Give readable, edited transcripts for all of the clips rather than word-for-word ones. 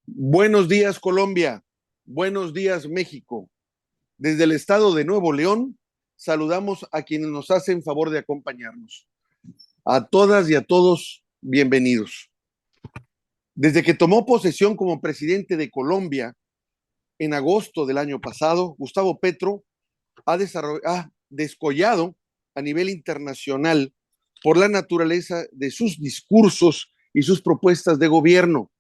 Buenos días, Colombia. Buenos días, México. Desde el estado de Nuevo León, saludamos a quienes nos hacen favor de acompañarnos. A todas y a todos, bienvenidos. Desde que tomó posesión como presidente de Colombia en agosto del año pasado, Gustavo Petro ha descollado a nivel internacional por la naturaleza de sus discursos y sus propuestas de gobierno.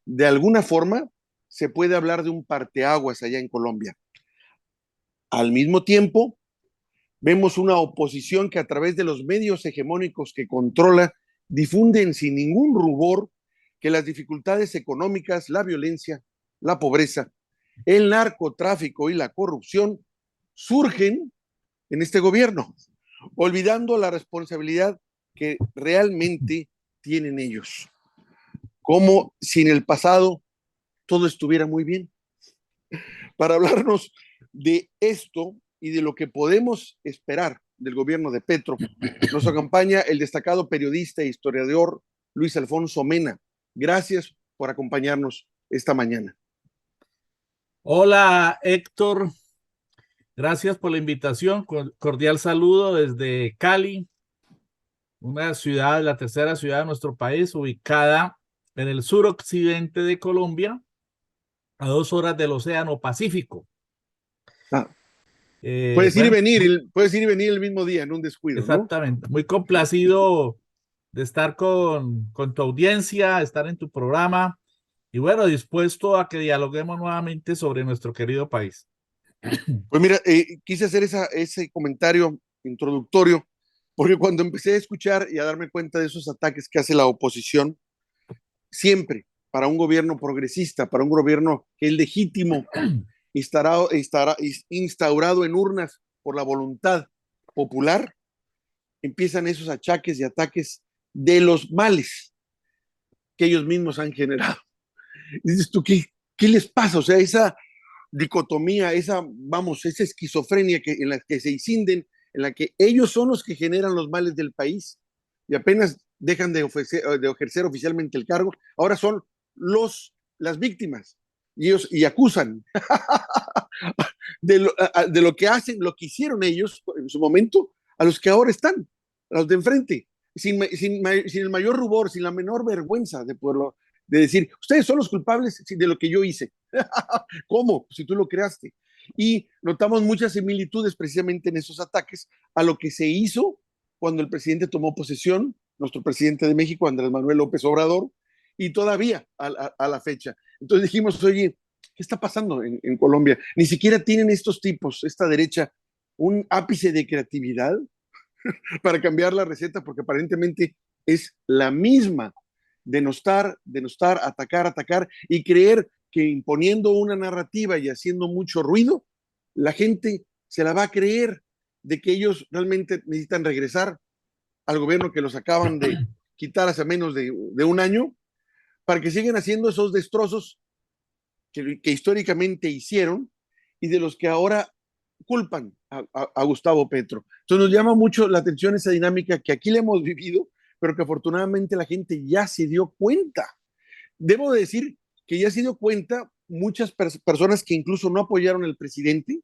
De alguna forma, se puede hablar de un parteaguas allá en Colombia. Al mismo tiempo, vemos una oposición que a través de los medios hegemónicos que controla, difunden sin ningún rubor que las dificultades económicas, la violencia, la pobreza, el narcotráfico y la corrupción surgen en este gobierno, olvidando la responsabilidad que realmente tienen ellos. Como si en el pasado todo estuviera muy bien. Para hablarnos de esto y de lo que podemos esperar del gobierno de Petro, nos acompaña el destacado periodista e historiador Luis Alfonso Mena. Gracias por acompañarnos esta mañana. Hola Héctor, gracias por la invitación. Cordial saludo desde Cali, una ciudad, la tercera ciudad de nuestro país, ubicada en el suroccidente de Colombia, a 2 horas del Océano Pacífico. Ah, Bueno, puedes ir y venir el mismo día en un descuido, ¿no? exactamente. Muy complacido de estar con tu audiencia, estar en tu programa y bueno, dispuesto a que dialoguemos nuevamente sobre nuestro querido país. Pues mira, quise hacer ese comentario introductorio porque cuando empecé a escuchar y a darme cuenta de esos ataques que hace la oposición, siempre para un gobierno progresista, para un gobierno que es legítimo, estará instaurado en urnas por la voluntad popular, empiezan esos achaques y ataques de los males que ellos mismos han generado. Y dices tú, ¿qué les pasa? O sea, esa dicotomía, esa esquizofrenia en la que se incinden, en la que ellos son los que generan los males del país y apenas dejan de ejercer oficialmente el cargo, ahora son las víctimas y ellos y acusan de lo que hacen, lo que hicieron ellos en su momento, a los que ahora están, a los de enfrente, sin el mayor rubor, sin la menor vergüenza de decir, ustedes son los culpables de lo que yo hice. ¿Cómo? Si tú lo creaste. Y notamos muchas similitudes precisamente en esos ataques a lo que se hizo cuando el presidente tomó posesión, nuestro presidente de México, Andrés Manuel López Obrador, y todavía a la fecha. Entonces dijimos, oye, ¿qué está pasando en Colombia? Ni siquiera tienen estos tipos, esta derecha, un ápice de creatividad para cambiar la receta, porque aparentemente es la misma: denostar, atacar y creer que imponiendo una narrativa y haciendo mucho ruido, la gente se la va a creer de que ellos realmente necesitan regresar al gobierno que los acaban de quitar hace menos de un año, para que sigan haciendo esos destrozos que históricamente hicieron y de los que ahora culpan a Gustavo Petro. Entonces nos llama mucho la atención esa dinámica que aquí le hemos vivido, pero que afortunadamente la gente ya se dio cuenta. Debo decir que ya se dio cuenta muchas personas que incluso no apoyaron al presidente,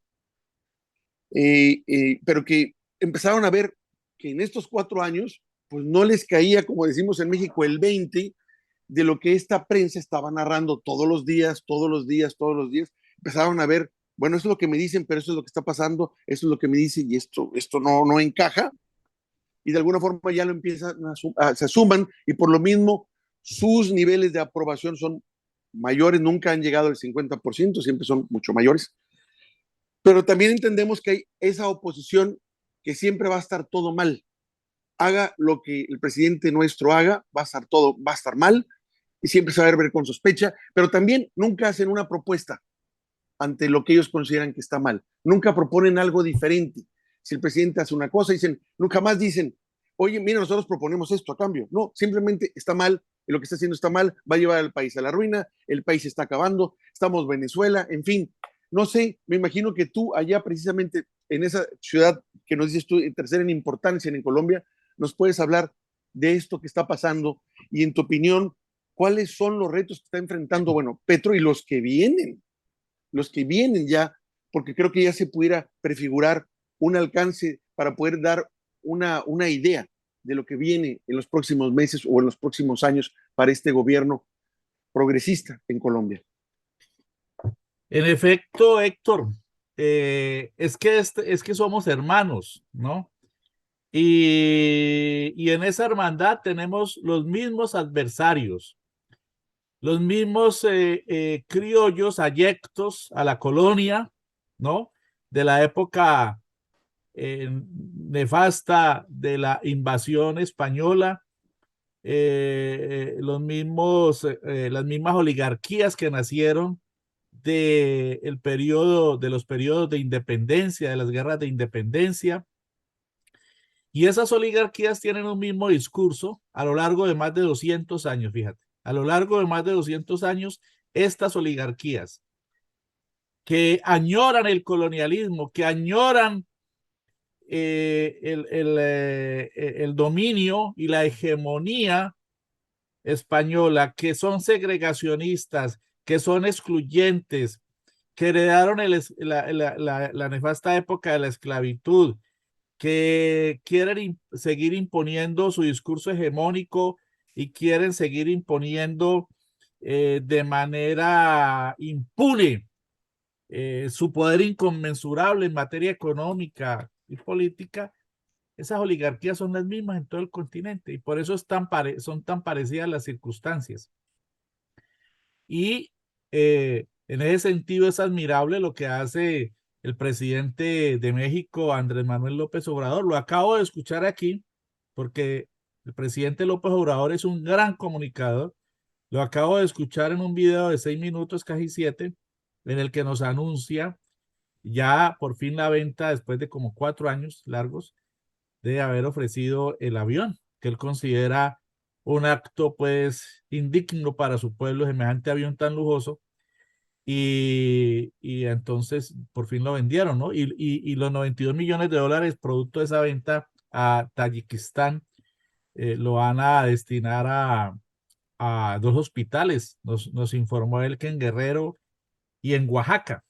pero que empezaron a ver que en estos 4 años, pues no les caía, como decimos en México, el 20 de lo que esta prensa estaba narrando todos los días, todos los días, todos los días. Empezaron a ver, bueno, eso es lo que me dicen, pero eso es lo que está pasando, eso es lo que me dicen y esto no encaja. Y de alguna forma ya lo empiezan se asuman y por lo mismo sus niveles de aprobación son mayores, nunca han llegado al 50%, siempre son mucho mayores. Pero también entendemos que hay esa oposición que siempre va a estar todo mal. Haga lo que el presidente nuestro haga, va a estar mal y siempre se va a ver con sospecha, pero también nunca hacen una propuesta ante lo que ellos consideran que está mal. Nunca proponen algo diferente. Si el presidente hace una cosa, nunca más dicen, oye, mira, nosotros proponemos esto a cambio. No, simplemente está mal, y lo que está haciendo está mal, va a llevar al país a la ruina, el país se está acabando, estamos Venezuela, en fin. No sé, me imagino que tú allá precisamente en esa ciudad que nos dices tú, tercera en importancia en Colombia, nos puedes hablar de esto que está pasando y en tu opinión, ¿Cuáles son los retos que está enfrentando, bueno, Petro y los que vienen ya, porque creo que ya se pudiera prefigurar un alcance para poder dar una idea de lo que viene en los próximos meses o en los próximos años para este gobierno progresista en Colombia? En efecto, Héctor, es que somos hermanos, ¿no? Y en esa hermandad tenemos los mismos adversarios, los mismos criollos ayectos a la colonia, ¿no? De la época nefasta de la invasión española, las mismas oligarquías que nacieron de los periodos de independencia, de las guerras de independencia. Y esas oligarquías tienen un mismo discurso a lo largo de más de 200 años, fíjate. A lo largo de más de 200 años, estas oligarquías que añoran el colonialismo, que añoran el dominio y la hegemonía española, que son segregacionistas, que son excluyentes, que heredaron la nefasta época de la esclavitud, que quieren seguir imponiendo su discurso hegemónico y quieren seguir imponiendo de manera impune su poder inconmensurable en materia económica y política. Esas oligarquías son las mismas en todo el continente y por eso son tan parecidas las circunstancias. Y en ese sentido es admirable lo que hace el presidente de México, Andrés Manuel López Obrador. Lo acabo de escuchar aquí porque el presidente López Obrador es un gran comunicador. Lo acabo de escuchar en un video de 6 minutos, casi 7, en el que nos anuncia ya por fin la venta, después de como 4 años largos, de haber ofrecido el avión, que él considera un acto pues indigno para su pueblo, semejante avión tan lujoso. Y entonces por fin lo vendieron, ¿no? Y los 92 millones de dólares producto de esa venta a Tayikistán lo van a destinar a 2 hospitales. Nos informó él que en Guerrero y en Oaxaca.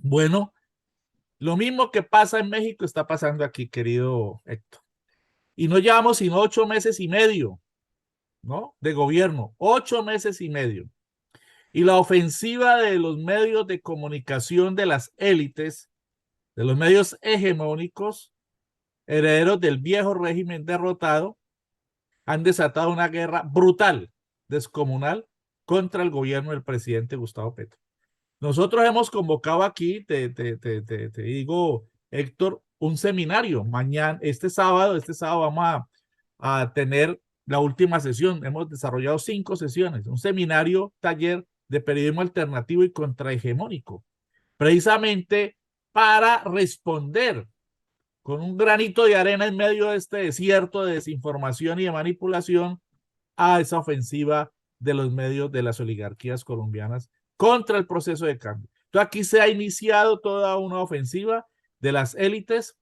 Bueno, lo mismo que pasa en México está pasando aquí, querido Héctor. Y no llevamos sino 8 meses y medio, ¿no? De gobierno, 8 meses y medio. Y la ofensiva de los medios de comunicación de las élites, de los medios hegemónicos, herederos del viejo régimen derrotado, han desatado una guerra brutal, descomunal, contra el gobierno del presidente Gustavo Petro. Nosotros hemos convocado aquí, te digo, Héctor, un seminario. Mañana, este sábado vamos a tener la última sesión. Hemos desarrollado 5 sesiones, un seminario, taller de periodismo alternativo y contrahegemónico, precisamente para responder con un granito de arena en medio de este desierto de desinformación y de manipulación a esa ofensiva de los medios de las oligarquías colombianas contra el proceso de cambio. Entonces aquí se ha iniciado toda una ofensiva de las élites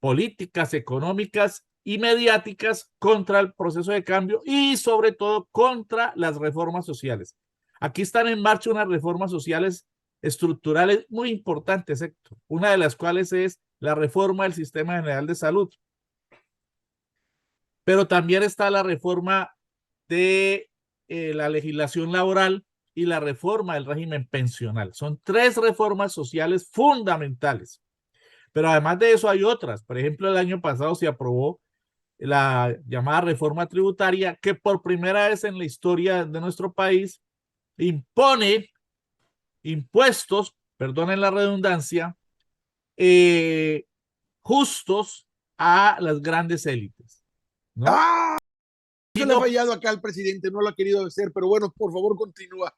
políticas, económicas y mediáticas contra el proceso de cambio y sobre todo contra las reformas sociales. Aquí están en marcha unas reformas sociales estructurales muy importantes, Héctor, una de las cuales es la reforma del Sistema General de Salud, pero también está la reforma de la legislación laboral y la reforma del régimen pensional. Son 3 reformas sociales fundamentales. Pero además de eso hay otras. Por ejemplo, el año pasado se aprobó la llamada reforma tributaria que por primera vez en la historia de nuestro país impone impuestos, perdonen la redundancia, justos a las grandes élites, ¿no? ¡Ah! Y Yo le he no, fallado acá al presidente, no lo ha querido hacer, pero bueno, por favor, continúa.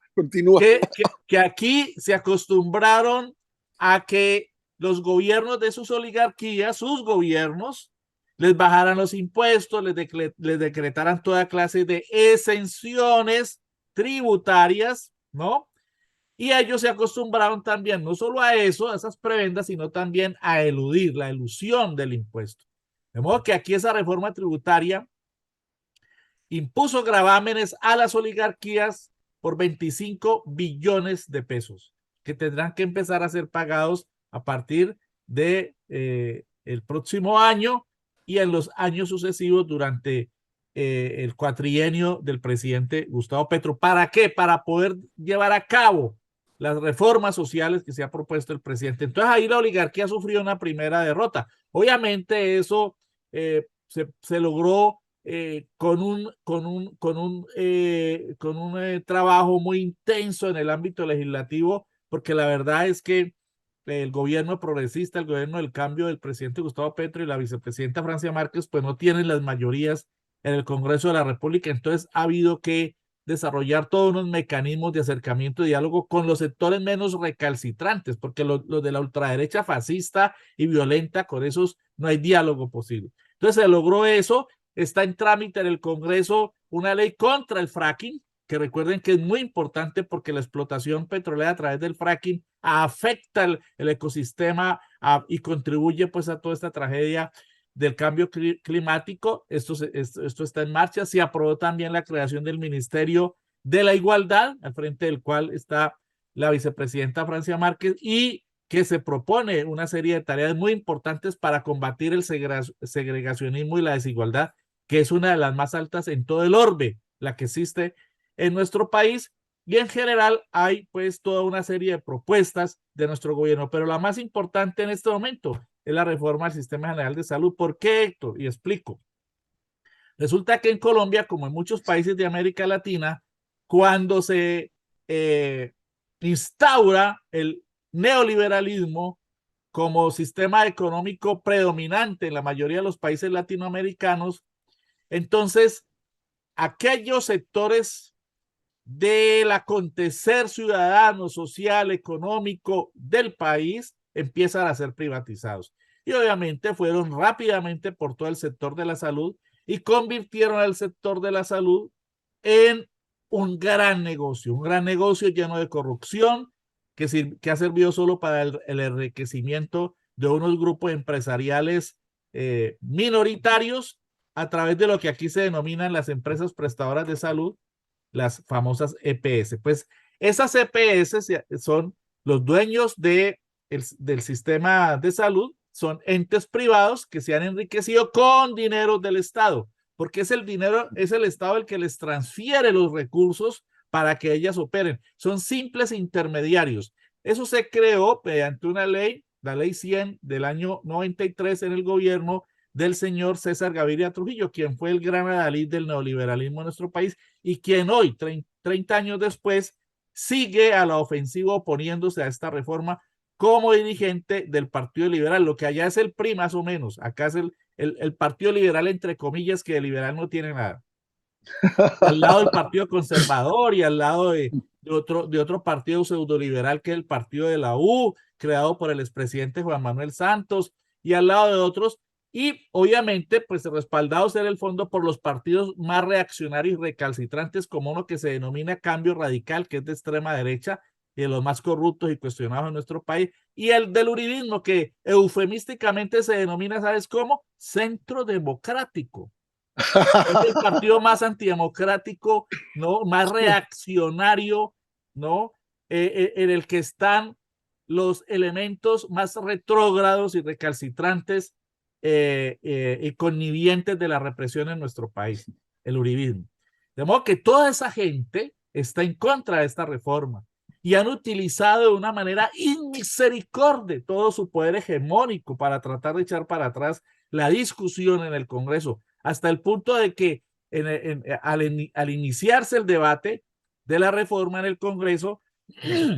que aquí se acostumbraron a que los gobiernos de sus oligarquías, sus gobiernos, les bajaran los impuestos, les decretaran toda clase de exenciones tributarias, ¿no? Y ellos se acostumbraron también no solo a eso, a esas prebendas, sino también a eludir la elusión del impuesto. De modo que aquí esa reforma tributaria impuso gravámenes a las oligarquías por 25 billones de pesos, que tendrán que empezar a ser pagados a partir de el próximo año y en los años sucesivos durante el cuatrienio del presidente Gustavo Petro. ¿Para qué? Para poder llevar a cabo las reformas sociales que se ha propuesto el presidente. Entonces ahí la oligarquía sufrió una primera derrota. Obviamente eso se logró con un trabajo muy intenso en el ámbito legislativo, porque la verdad es que el gobierno progresista, el gobierno del cambio del presidente Gustavo Petro y la vicepresidenta Francia Márquez, pues no tienen las mayorías en el Congreso de la República, entonces ha habido que desarrollar todos unos mecanismos de acercamiento y diálogo con los sectores menos recalcitrantes, porque los de la ultraderecha fascista y violenta, con esos no hay diálogo posible. Entonces se logró eso, está en trámite en el Congreso una ley contra el fracking, que recuerden que es muy importante porque la explotación petrolera a través del fracking afecta el ecosistema y contribuye pues a toda esta tragedia del cambio climático. Esto está en marcha. Se aprobó también la creación del Ministerio de la Igualdad, al frente del cual está la vicepresidenta Francia Márquez, y que se propone una serie de tareas muy importantes para combatir el segregacionismo y la desigualdad, que es una de las más altas en todo el orbe, la que existe en nuestro país. Y en general hay pues toda una serie de propuestas de nuestro gobierno, pero la más importante en este momento es la reforma del Sistema General de Salud. ¿Por qué, Héctor? Y explico. Resulta que en Colombia, como en muchos países de América Latina, cuando se instaura el neoliberalismo como sistema económico predominante en la mayoría de los países latinoamericanos, entonces aquellos sectores del acontecer ciudadano, social, económico del país empiezan a ser privatizados. Y obviamente fueron rápidamente por todo el sector de la salud y convirtieron al sector de la salud en un gran negocio lleno de corrupción que ha servido solo para el enriquecimiento de unos grupos empresariales minoritarios a través de lo que aquí se denominan las empresas prestadoras de salud, las famosas EPS. Pues esas EPS son los dueños del sistema de salud, son entes privados que se han enriquecido con dinero del Estado, porque es el dinero, es el Estado el que les transfiere los recursos para que ellas operen. Son simples intermediarios. Eso se creó mediante una ley, la ley 100 del año 93 en el gobierno del señor César Gaviria Trujillo, quien fue el gran adalid del neoliberalismo en nuestro país y quien hoy, 30 años después, sigue a la ofensiva oponiéndose a esta reforma como dirigente del Partido Liberal, lo que allá es el PRI más o menos, acá es el Partido Liberal entre comillas, que de liberal no tiene nada. Al lado del Partido Conservador y al lado de otro partido pseudoliberal que es el Partido de la U, creado por el expresidente Juan Manuel Santos, y al lado de otros, y obviamente pues respaldados en el fondo por los partidos más reaccionarios y recalcitrantes, como uno que se denomina Cambio Radical, que es de extrema derecha y de los más corruptos y cuestionados en nuestro país, y el del uribismo, que eufemísticamente se denomina, ¿sabes cómo? Centro Democrático. Es el partido más antidemocrático, ¿no? Más reaccionario, ¿no? En el que están los elementos más retrógrados y recalcitrantes y connivientes de la represión en nuestro país, el uribismo. De modo que toda esa gente está en contra de esta reforma y han utilizado de una manera inmisericordia todo su poder hegemónico para tratar de echar para atrás la discusión en el Congreso, hasta el punto de que al iniciarse el debate de la reforma en el Congreso,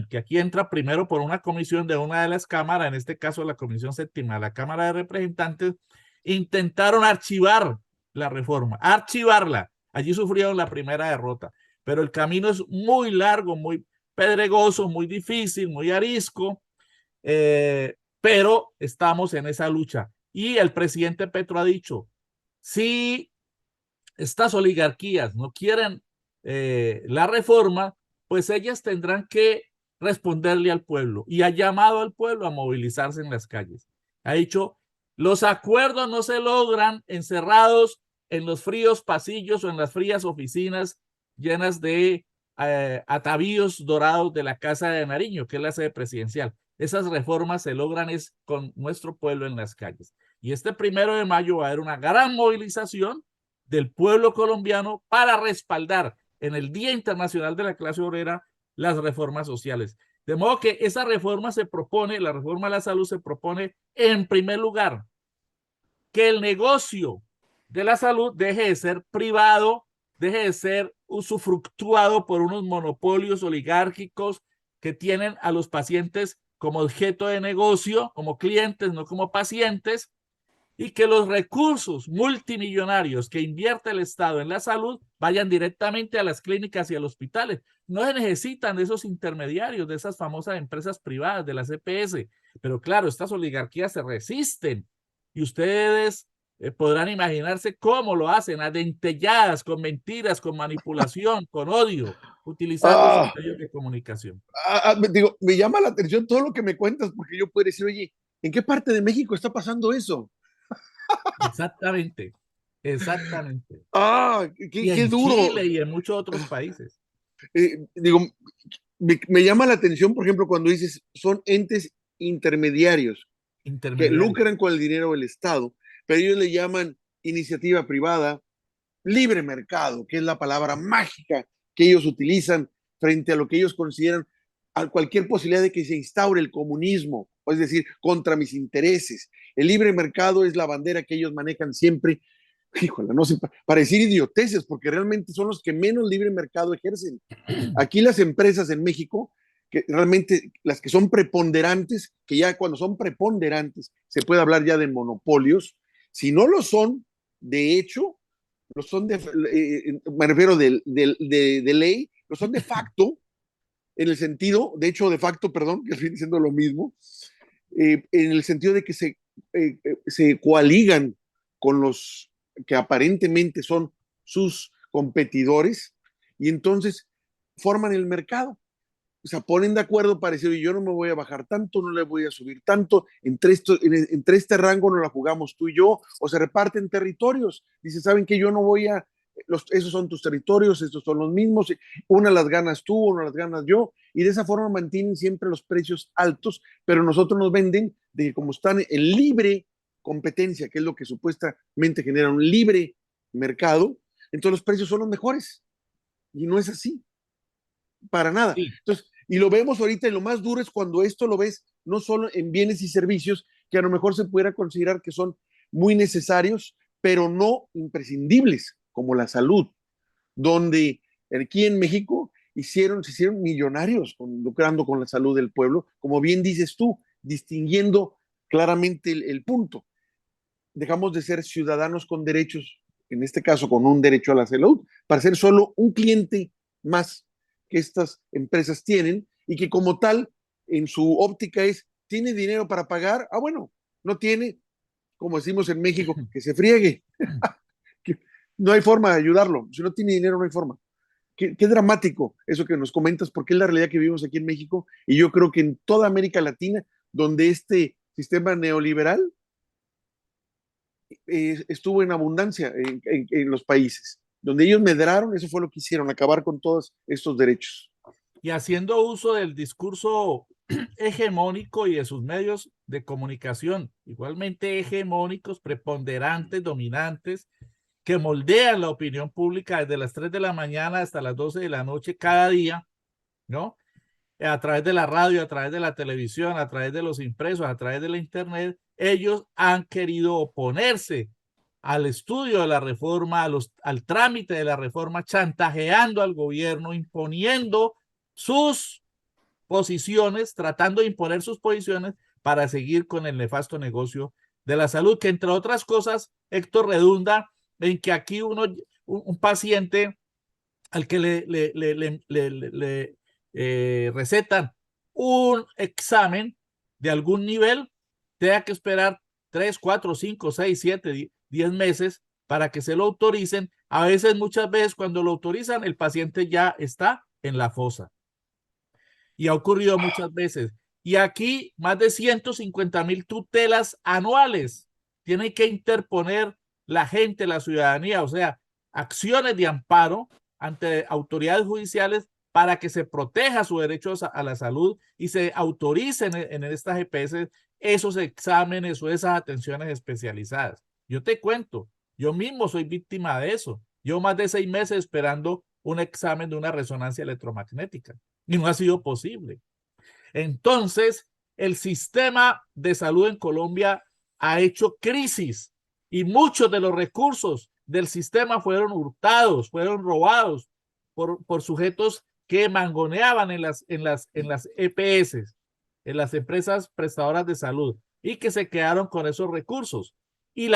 que aquí entra primero por una comisión de una de las cámaras, en este caso la Comisión Séptima de la Cámara de Representantes, intentaron archivar la reforma, archivarla. Allí sufrieron la primera derrota, pero el camino es muy largo, muy pedregoso, muy difícil, muy arisco, pero estamos en esa lucha. Y el presidente Petro ha dicho, si estas oligarquías no quieren la reforma, pues ellas tendrán que responderle al pueblo, y ha llamado al pueblo a movilizarse en las calles. Ha dicho, los acuerdos no se logran encerrados en los fríos pasillos o en las frías oficinas llenas de atavíos dorados de la Casa de Nariño, que es la sede presidencial. Esas reformas se logran es con nuestro pueblo en las calles. Y este 1 de mayo va a haber una gran movilización del pueblo colombiano para respaldar en el Día Internacional de la Clase Obrera las reformas sociales. De modo que esa reforma se propone, la reforma a la salud se propone en primer lugar que el negocio de la salud deje de ser privado, deje de ser usufructuado por unos monopolios oligárquicos que tienen a los pacientes como objeto de negocio, como clientes, no como pacientes, y que los recursos multimillonarios que invierte el Estado en la salud vayan directamente a las clínicas y a los hospitales. No se necesitan de esos intermediarios, de esas famosas empresas privadas, de las EPS. Pero claro, estas oligarquías se resisten y ustedes podrán imaginarse cómo lo hacen, a dentelladas, con mentiras, con manipulación, con odio, utilizando esos Ah, medios de comunicación. digo, me llama la atención todo lo que me cuentas, porque yo puedo decir, oye, ¿en qué parte de México está pasando eso? Exactamente, exactamente. Ah, Y qué en duro. Chile y en muchos otros países. Digo, me llama la atención, por ejemplo, cuando dices, son entes intermediarios que Intermediarios. lucran con el dinero del Estado, pero ellos le llaman iniciativa privada, libre mercado, que es la palabra mágica que ellos utilizan frente a lo que ellos consideran a cualquier posibilidad de que se instaure el comunismo, es decir, contra mis intereses. El libre mercado es la bandera que ellos manejan siempre, híjole, no sé, para decir idioteces, porque realmente son los que menos libre mercado ejercen. Aquí las empresas en México, que realmente las que son preponderantes, que ya cuando son preponderantes se puede hablar ya de monopolios, si no lo son, de hecho, lo son me refiero de ley, lo son de facto, en el sentido, de hecho, de facto, perdón, que estoy diciendo lo mismo, en el sentido de que se coaligan con los que aparentemente son sus competidores y entonces forman el mercado. O sea, ponen de acuerdo para decir, yo no me voy a bajar tanto, no le voy a subir tanto, entre este rango no la jugamos tú y yo, o se reparten territorios. Dice, ¿saben que yo no voy a, esos son tus territorios, estos son los mismos, una las ganas tú, una las ganas yo, y de esa forma mantienen siempre los precios altos, pero nosotros nos venden de que como están en libre competencia, que es lo que supuestamente genera un libre mercado, entonces los precios son los mejores, y no es así para nada. Sí, Entonces, y lo vemos ahorita, y lo más duro es cuando esto lo ves no solo en bienes y servicios que a lo mejor se pudiera considerar que son muy necesarios, pero no imprescindibles, como la salud, donde aquí en México se hicieron millonarios lucrando con la salud del pueblo, como bien dices tú, distinguiendo claramente el punto. Dejamos de ser ciudadanos con derechos, en este caso con un derecho a la salud, para ser solo un cliente más que estas empresas tienen y que como tal, en su óptica es, ¿tiene dinero para pagar? Ah, bueno, no tiene, como decimos en México, que se friegue. Que no hay forma de ayudarlo. Si no tiene dinero, no hay forma. Qué dramático eso que nos comentas, porque es la realidad que vivimos aquí en México y yo creo que en toda América Latina, donde este sistema neoliberal estuvo en abundancia en los países. Donde ellos medraron, eso fue lo que hicieron, acabar con todos estos derechos. y haciendo uso del discurso hegemónico y de sus medios de comunicación, igualmente hegemónicos, preponderantes, dominantes, que moldean la opinión pública desde las 3 de la mañana hasta las 12 de la noche cada día, ¿no? A través de la radio, a través de la televisión, a través de los impresos, a través de la internet, ellos han querido oponerse al estudio de la reforma, al trámite de la reforma, chantajeando al gobierno, imponiendo sus posiciones, tratando de imponer sus posiciones para seguir con el nefasto negocio de la salud, que entre otras cosas, Héctor, redunda en que aquí un paciente al que le recetan un examen de algún nivel, tenga que esperar 3, 4, 5, 6, 7, 10 meses para que se lo autoricen. A veces, muchas veces, cuando lo autorizan, el paciente ya está en la fosa. Y ha ocurrido muchas veces. Y aquí más de 150,000 tutelas anuales tienen que interponer la gente, la ciudadanía, o sea, acciones de amparo ante autoridades judiciales para que se proteja su derecho a la salud y se autoricen en estas EPS esos exámenes o esas atenciones especializadas. Yo te cuento, yo mismo soy víctima de eso. Yo más de 6 meses esperando un examen de una resonancia electromagnética y no ha sido posible. Entonces, el sistema de salud en Colombia ha hecho crisis y muchos de los recursos del sistema fueron hurtados, fueron robados por sujetos que mangoneaban en las EPS, en las empresas prestadoras de salud, y que se quedaron con esos recursos. Y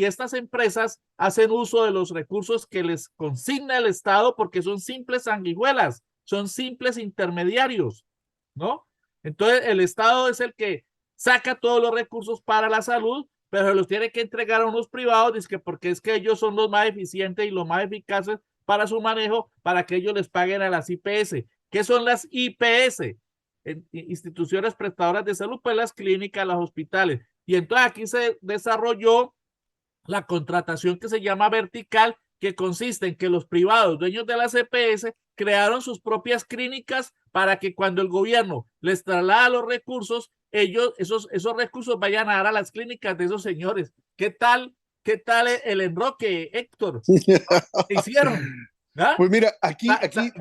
estas empresas hacen uso de los recursos que les consigna el Estado porque son simples sanguijuelas, son simples intermediarios, ¿no? Entonces el Estado es el que saca todos los recursos para la salud, pero los tiene que entregar a unos privados, porque es que ellos son los más eficientes y los más eficaces para su manejo, para que ellos les paguen a las IPS. ¿Qué son las IPS? Instituciones prestadoras de salud, pues las clínicas, los hospitales. Y entonces aquí se desarrolló la contratación que se llama vertical, que consiste en que los privados, dueños de las EPS, crearon sus propias clínicas para que cuando el gobierno les traslada los recursos, esos recursos vayan a dar a las clínicas de esos señores. ¿Qué tal el enroque, Héctor? ¿Qué hicieron? ¿Ah? Pues mira, aquí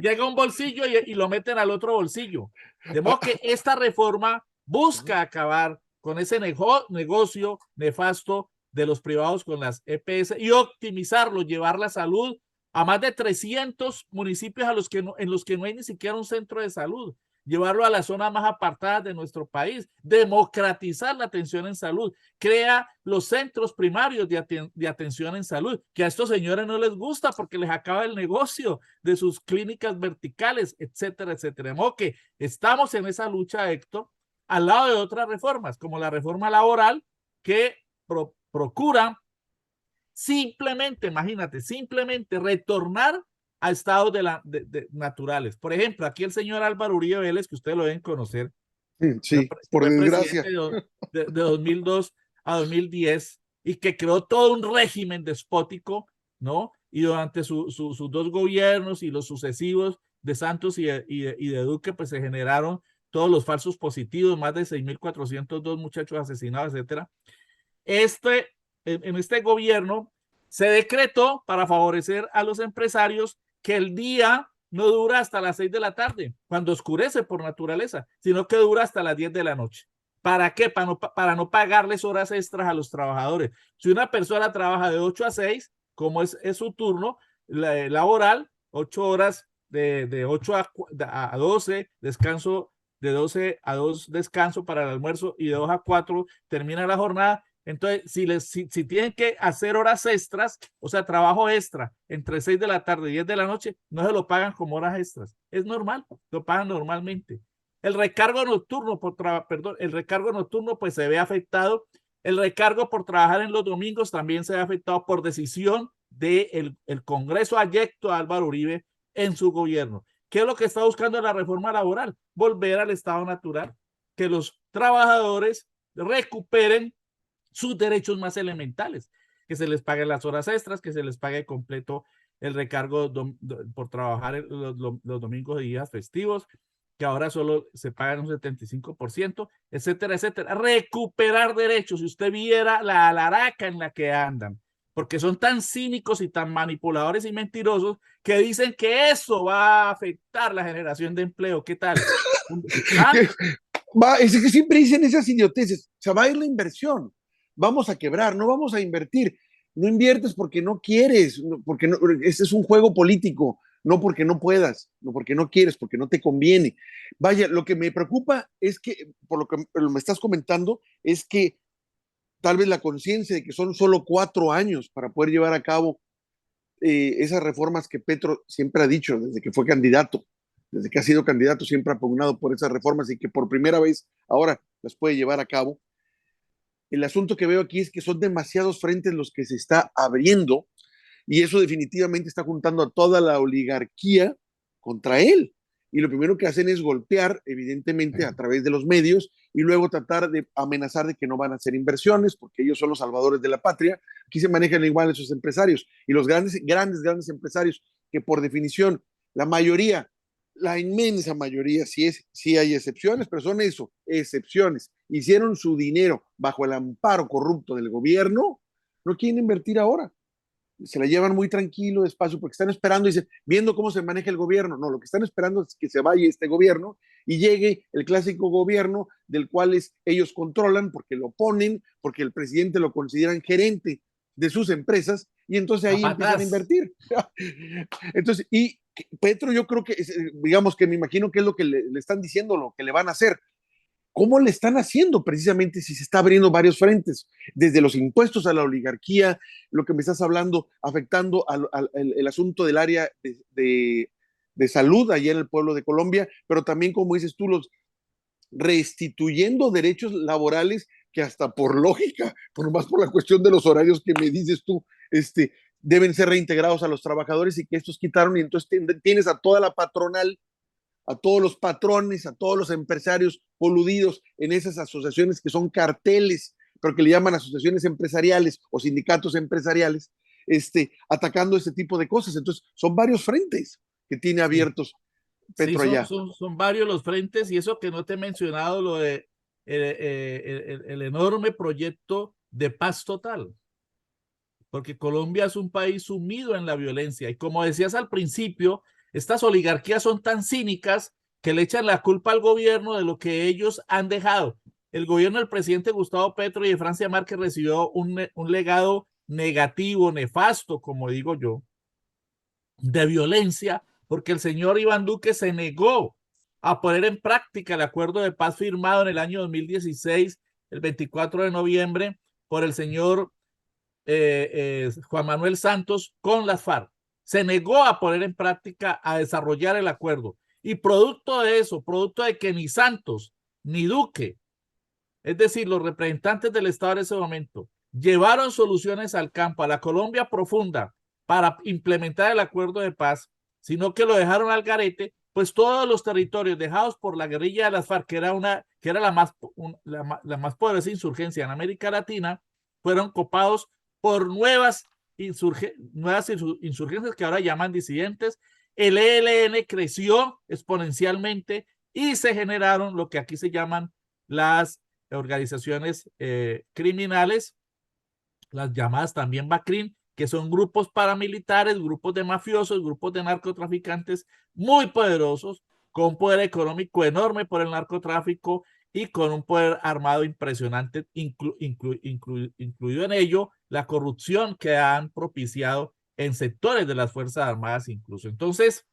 llega un bolsillo y lo meten al otro bolsillo. De modo que esta reforma busca acabar con ese negocio nefasto de los privados con las EPS y optimizarlo, llevar la salud a más de 300 municipios en los que no hay ni siquiera un centro de salud, llevarlo a las zonas más apartadas de nuestro país, democratizar la atención en salud, crea los centros primarios de atención en salud, que a estos señores no les gusta porque les acaba el negocio de sus clínicas verticales, etcétera, etcétera. De modo que estamos en esa lucha, Héctor, al lado de otras reformas, como la reforma laboral, que procura simplemente, imagínate, simplemente retornar a estados naturales. Por ejemplo, aquí el señor Álvaro Uribe Vélez, que ustedes lo deben conocer, sí, por fue desgracia. presidente de 2002 a 2010 y que creó todo un régimen despótico, ¿no? Y durante sus dos gobiernos y los sucesivos de Santos y de Duque, pues se generaron todos los falsos positivos, más de 6.402 muchachos asesinados, etcétera. En este gobierno se decretó para favorecer a los empresarios que el día no dura hasta las 6 de la tarde, cuando oscurece por naturaleza, sino que dura hasta las 10 de la noche. ¿Para qué? Para no pagarles horas extras a los trabajadores. Si una persona trabaja de 8 a 6, como es su turno laboral, 8 horas de 8 a 12, descanso de 12 a 2, descanso para el almuerzo, y de 2 a 4 termina la jornada. Entonces, si tienen que hacer horas extras, o sea, trabajo extra entre 6 de la tarde y 10 de la noche, no se lo pagan como horas extras. Es normal, lo pagan normalmente. El recargo nocturno, el recargo nocturno pues se ve afectado. El recargo por trabajar en los domingos también se ve afectado por decisión del Congreso ayecto a Álvaro Uribe en su gobierno. ¿Qué es lo que está buscando la reforma laboral? Volver al estado natural, que los trabajadores recuperen sus derechos más elementales, que se les pague las horas extras, que se les pague completo el recargo por trabajar los domingos y días festivos, que ahora solo se pagan un 75%, etcétera, etcétera. Recuperar derechos. Si usted viera la alaraca en la que andan, porque son tan cínicos y tan manipuladores y mentirosos que dicen que eso va a afectar la generación de empleo. ¿Qué tal? ¿Ah? Es que siempre dicen esas idioteces, se va a ir la inversión, vamos a quebrar, no vamos a invertir. No inviertes porque no quieres, porque no, este es un juego político, no porque no puedas, no porque no quieres, porque no te conviene. Vaya, lo que me preocupa es que, por lo que me estás comentando, es que tal vez la conciencia de que son solo 4 años para poder llevar a cabo esas reformas que Petro siempre ha dicho desde que fue candidato, desde que ha sido candidato, siempre ha pugnado por esas reformas y que por primera vez ahora las puede llevar a cabo. El asunto que veo aquí es que son demasiados frentes los que se está abriendo y eso definitivamente está juntando a toda la oligarquía contra él. y lo primero que hacen es golpear, evidentemente, a través de los medios y luego tratar de amenazar de que no van a hacer inversiones porque ellos son los salvadores de la patria. Aquí se manejan igual esos empresarios y los grandes empresarios que por definición, la mayoría, la inmensa mayoría, sí hay excepciones, pero son eso, excepciones. Hicieron su dinero bajo el amparo corrupto del gobierno, no quieren invertir ahora. Se la llevan muy tranquilo, despacio, porque están esperando, dicen, viendo cómo se maneja el gobierno. No, lo que están esperando es que se vaya este gobierno y llegue el clásico gobierno del cual ellos controlan porque lo ponen, porque el presidente lo consideran gerente de sus empresas y entonces ahí empiezan a invertir. Entonces, y Petro yo creo que, digamos que me imagino que es lo que le están diciendo, lo que le van a hacer. ¿Cómo le están haciendo precisamente si se está abriendo varios frentes? Desde los impuestos a la oligarquía, lo que me estás hablando, afectando el asunto del área de salud allá en el pueblo de Colombia, pero también, como dices tú, los restituyendo derechos laborales que hasta por lógica, por más por la cuestión de los horarios que me dices tú, deben ser reintegrados a los trabajadores y que estos quitaron y entonces tienes a toda la patronal, a todos los patrones, a todos los empresarios coludidos en esas asociaciones que son carteles, pero que le llaman asociaciones empresariales o sindicatos empresariales, atacando este tipo de cosas. Entonces, son varios frentes que tiene abiertos Petro sí, allá. son varios los frentes y eso que no te he mencionado, lo de el enorme proyecto de paz total, porque Colombia es un país sumido en la violencia y como decías al principio, estas oligarquías son tan cínicas que le echan la culpa al gobierno de lo que ellos han dejado. El gobierno del presidente Gustavo Petro y de Francia Márquez recibió un legado negativo, nefasto, como digo yo, de violencia, porque el señor Iván Duque se negó a poner en práctica el acuerdo de paz firmado en el año 2016, el 24 de noviembre, por el señor Juan Manuel Santos con las FARC. Se negó a poner en práctica, a desarrollar el acuerdo. Y producto de eso, producto de que ni Santos ni Duque, es decir, los representantes del Estado en ese momento, llevaron soluciones al campo, a la Colombia profunda, para implementar el acuerdo de paz, sino que lo dejaron al garete, pues todos los territorios dejados por la guerrilla de las FARC, que era la más poderosa insurgencia en América Latina, fueron copados por nuevas insurgencias que ahora llaman disidentes. El ELN creció exponencialmente y se generaron lo que aquí se llaman las organizaciones criminales, las llamadas también BACRIM, que son grupos paramilitares, grupos de mafiosos, grupos de narcotraficantes muy poderosos, con poder económico enorme por el narcotráfico y con un poder armado impresionante, incluido en ello la corrupción que han propiciado en sectores de las Fuerzas Armadas incluso. Entonces,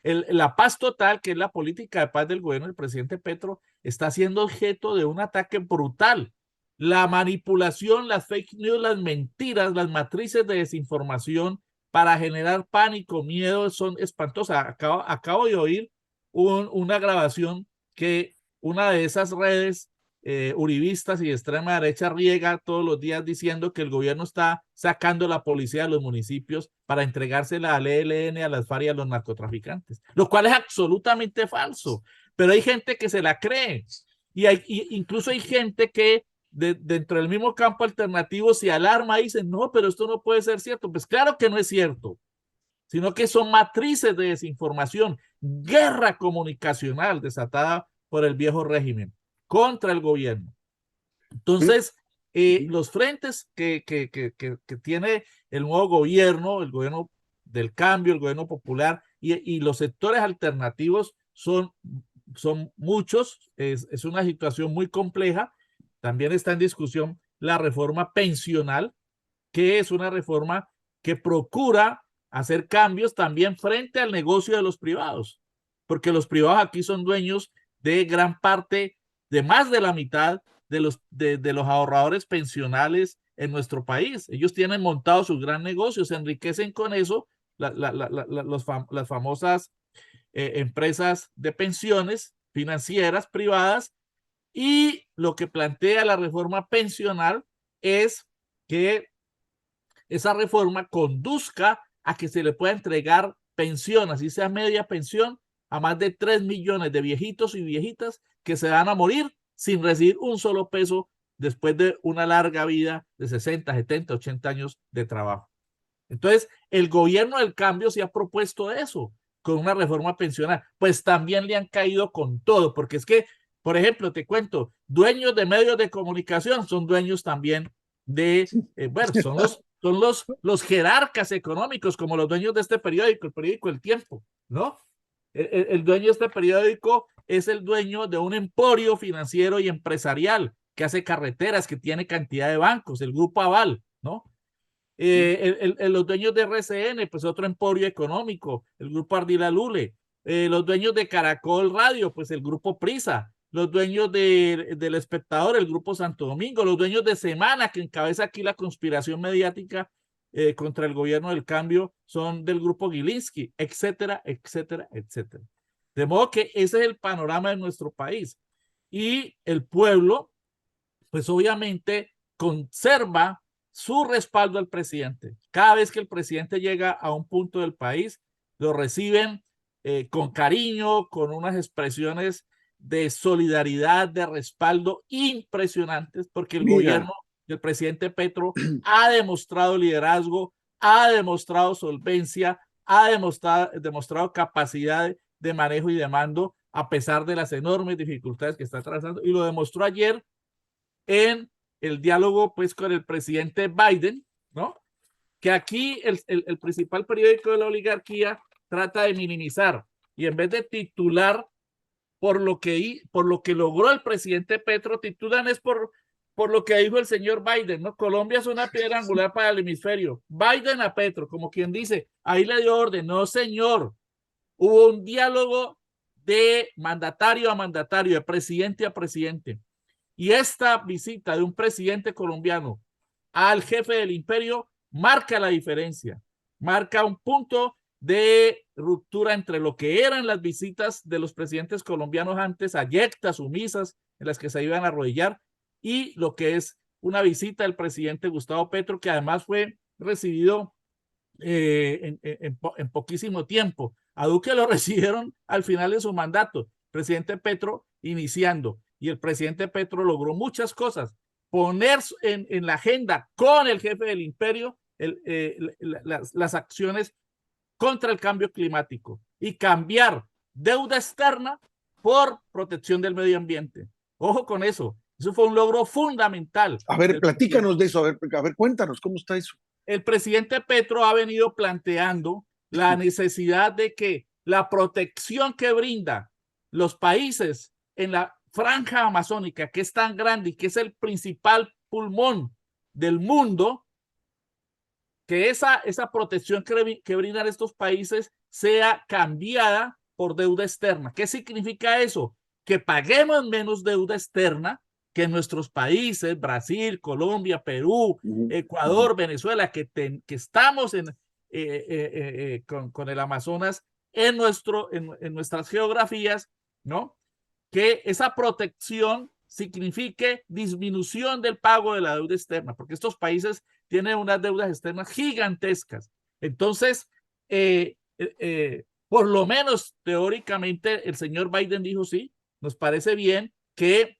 la paz total, que es la política de paz del gobierno del presidente Petro, está siendo objeto de un ataque brutal. La manipulación, las fake news, las mentiras, las matrices de desinformación para generar pánico, miedo, son espantosas. Acabo de oír una grabación que una de esas redes uribistas y de extrema derecha riega todos los días diciendo que el gobierno está sacando la policía de los municipios para entregársela al ELN, a las FARC y a los narcotraficantes, lo cual es absolutamente falso, pero hay gente que se la cree y incluso hay gente que dentro del mismo campo alternativo se alarma y dice, no, pero esto no puede ser cierto. Pues claro que no es cierto, sino que son matrices de desinformación, guerra comunicacional desatada por el viejo régimen contra el gobierno. Entonces, los frentes que tiene el nuevo gobierno, el gobierno del cambio, el gobierno popular y los sectores alternativos son muchos, es una situación muy compleja. También está en discusión la reforma pensional, que es una reforma que procura hacer cambios también frente al negocio de los privados, porque los privados aquí son dueños de gran parte, de más de la mitad de los ahorradores pensionales en nuestro país. Ellos tienen montados sus gran negocios, se enriquecen con eso, las famosas empresas de pensiones financieras privadas, y lo que plantea la reforma pensional es que esa reforma conduzca a que se le pueda entregar pensión, así sea media pensión, a más de 3 millones de viejitos y viejitas que se van a morir sin recibir un solo peso después de una larga vida de 60, 70, 80 años de trabajo. Entonces, el gobierno del cambio se ha propuesto eso con una reforma pensional. Pues también le han caído con todo, porque es que, por ejemplo, te cuento, dueños de medios de comunicación son dueños también de, bueno, los jerarcas económicos, como los dueños de este periódico, el periódico El Tiempo, ¿no? El dueño de este periódico es el dueño de un emporio financiero y empresarial que hace carreteras, que tiene cantidad de bancos, el Grupo Aval, ¿no? Los dueños de RCN, pues otro emporio económico, el Grupo Ardila Lule. Los dueños de Caracol Radio, pues el Grupo Prisa. Los dueños del Espectador, el Grupo Santo Domingo. Los dueños de Semana, que encabeza aquí la conspiración mediática contra el gobierno del cambio, son del Grupo Gilinski, etcétera, etcétera, etcétera. De modo que ese es el panorama de nuestro país. Y el pueblo, pues obviamente conserva su respaldo al presidente. Cada vez que el presidente llega a un punto del país, lo reciben con cariño, con unas expresiones de solidaridad, de respaldo impresionantes, porque el gobierno del presidente Petro ha demostrado liderazgo, ha demostrado solvencia, ha demostrado capacidad de manejo y de mando, a pesar de las enormes dificultades que está atravesando, y lo demostró ayer en el diálogo pues con el presidente Biden, ¿no? Que aquí el principal periódico de la oligarquía trata de minimizar, y en vez de titular por lo que logró el presidente Petro, titulan es por lo que dijo el señor Biden, ¿no? Colombia es una piedra angular para el hemisferio. Biden a Petro, como quien dice, ahí le dio orden. No, señor. Hubo un diálogo de mandatario a mandatario, de presidente a presidente. Y esta visita de un presidente colombiano al jefe del imperio marca la diferencia, marca un punto de ruptura entre lo que eran las visitas de los presidentes colombianos antes, abyectas, sumisas, en las que se iban a arrodillar, y lo que es una visita del presidente Gustavo Petro, que además fue recibido en poquísimo tiempo. A Duque lo recibieron al final de su mandato, presidente Petro iniciando, y el presidente Petro logró muchas cosas, poner en la agenda con el jefe del imperio las acciones contra el cambio climático y cambiar deuda externa por protección del medio ambiente. Ojo con eso, eso fue un logro fundamental. A ver, platícanos de eso, a ver, cuéntanos, ¿cómo está eso? El presidente Petro ha venido planteando la necesidad de que la protección que brinda los países en la franja amazónica, que es tan grande y que es el principal pulmón del mundo, que esa protección que brindan estos países sea cambiada por deuda externa. ¿Qué significa eso? Que paguemos menos deuda externa, que nuestros países, Brasil, Colombia, Perú, Ecuador, Venezuela, que estamos con el Amazonas en nuestras geografías, ¿no? Que esa protección signifique disminución del pago de la deuda externa, porque estos países tienen unas deudas externas gigantescas. Entonces, por lo menos teóricamente, el señor Biden dijo, sí, nos parece bien que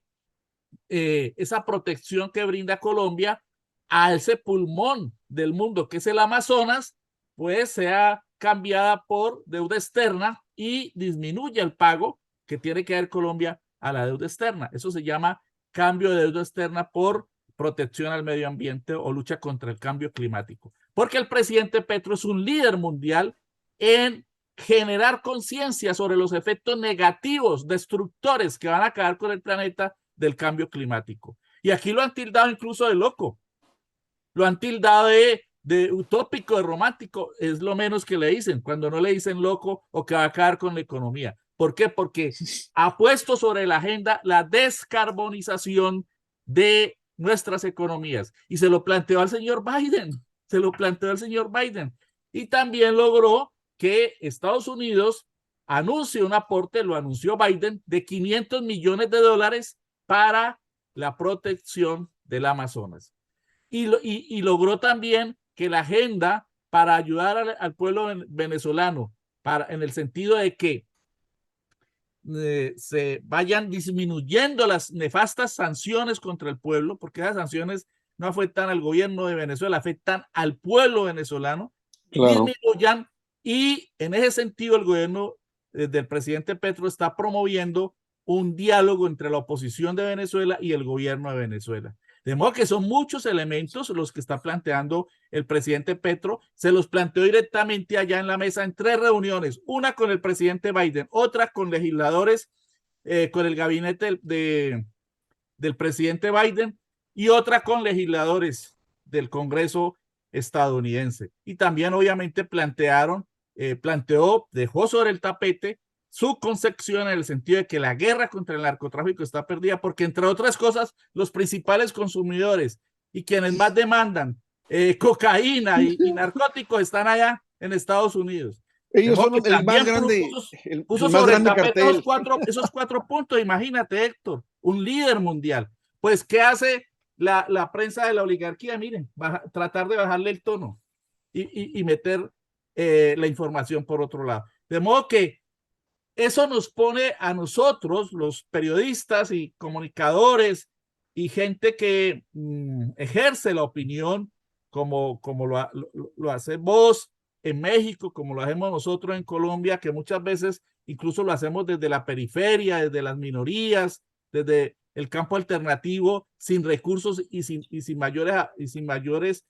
esa protección que brinda Colombia a ese pulmón del mundo que es el Amazonas, pues sea cambiada por deuda externa y disminuya el pago que tiene que dar Colombia a la deuda externa. Eso se llama cambio de deuda externa por protección al medio ambiente o lucha contra el cambio climático. Porque el presidente Petro es un líder mundial en generar conciencia sobre los efectos negativos, destructores que van a acabar con el planeta del cambio climático. Y aquí lo han tildado incluso de loco, lo han tildado de utópico, de romántico, es lo menos que le dicen, cuando no le dicen loco o que va a acabar con la economía. ¿Por qué? Porque ha puesto sobre la agenda la descarbonización de nuestras economías. Y se lo planteó al señor Biden, Y también logró que Estados Unidos anuncie un aporte, lo anunció Biden, de $500 millones para la protección del Amazonas. Y logró también que la agenda para ayudar al pueblo venezolano, en el sentido de que se vayan disminuyendo las nefastas sanciones contra el pueblo, porque esas sanciones no afectan al gobierno de Venezuela, afectan al pueblo venezolano, Claro. disminuyan, y en ese sentido el gobierno del presidente Petro está promoviendo un diálogo entre la oposición de Venezuela y el gobierno de Venezuela. De modo que son muchos elementos los que está planteando el presidente Petro. Se los planteó directamente allá en la mesa en 3 reuniones, una con el presidente Biden, otra con legisladores, con el gabinete del presidente Biden, y otra con legisladores del Congreso estadounidense. Y también obviamente dejó sobre el tapete su concepción en el sentido de que la guerra contra el narcotráfico está perdida porque, entre otras cosas, los principales consumidores y quienes más demandan cocaína y narcóticos están allá en Estados Unidos. De Ellos modo que son el más también grande, puso el más sobre el grande tapete cartel. esos cuatro puntos. Imagínate, Héctor, un líder mundial. Pues, ¿qué hace la prensa de la oligarquía? Miren, tratar de bajarle el tono y meter la información por otro lado. De modo que eso nos pone a nosotros, los periodistas y comunicadores y gente que ejerce la opinión, como lo hace vos en México, como lo hacemos nosotros en Colombia, que muchas veces incluso lo hacemos desde la periferia, desde las minorías, desde el campo alternativo, sin recursos y sin mayores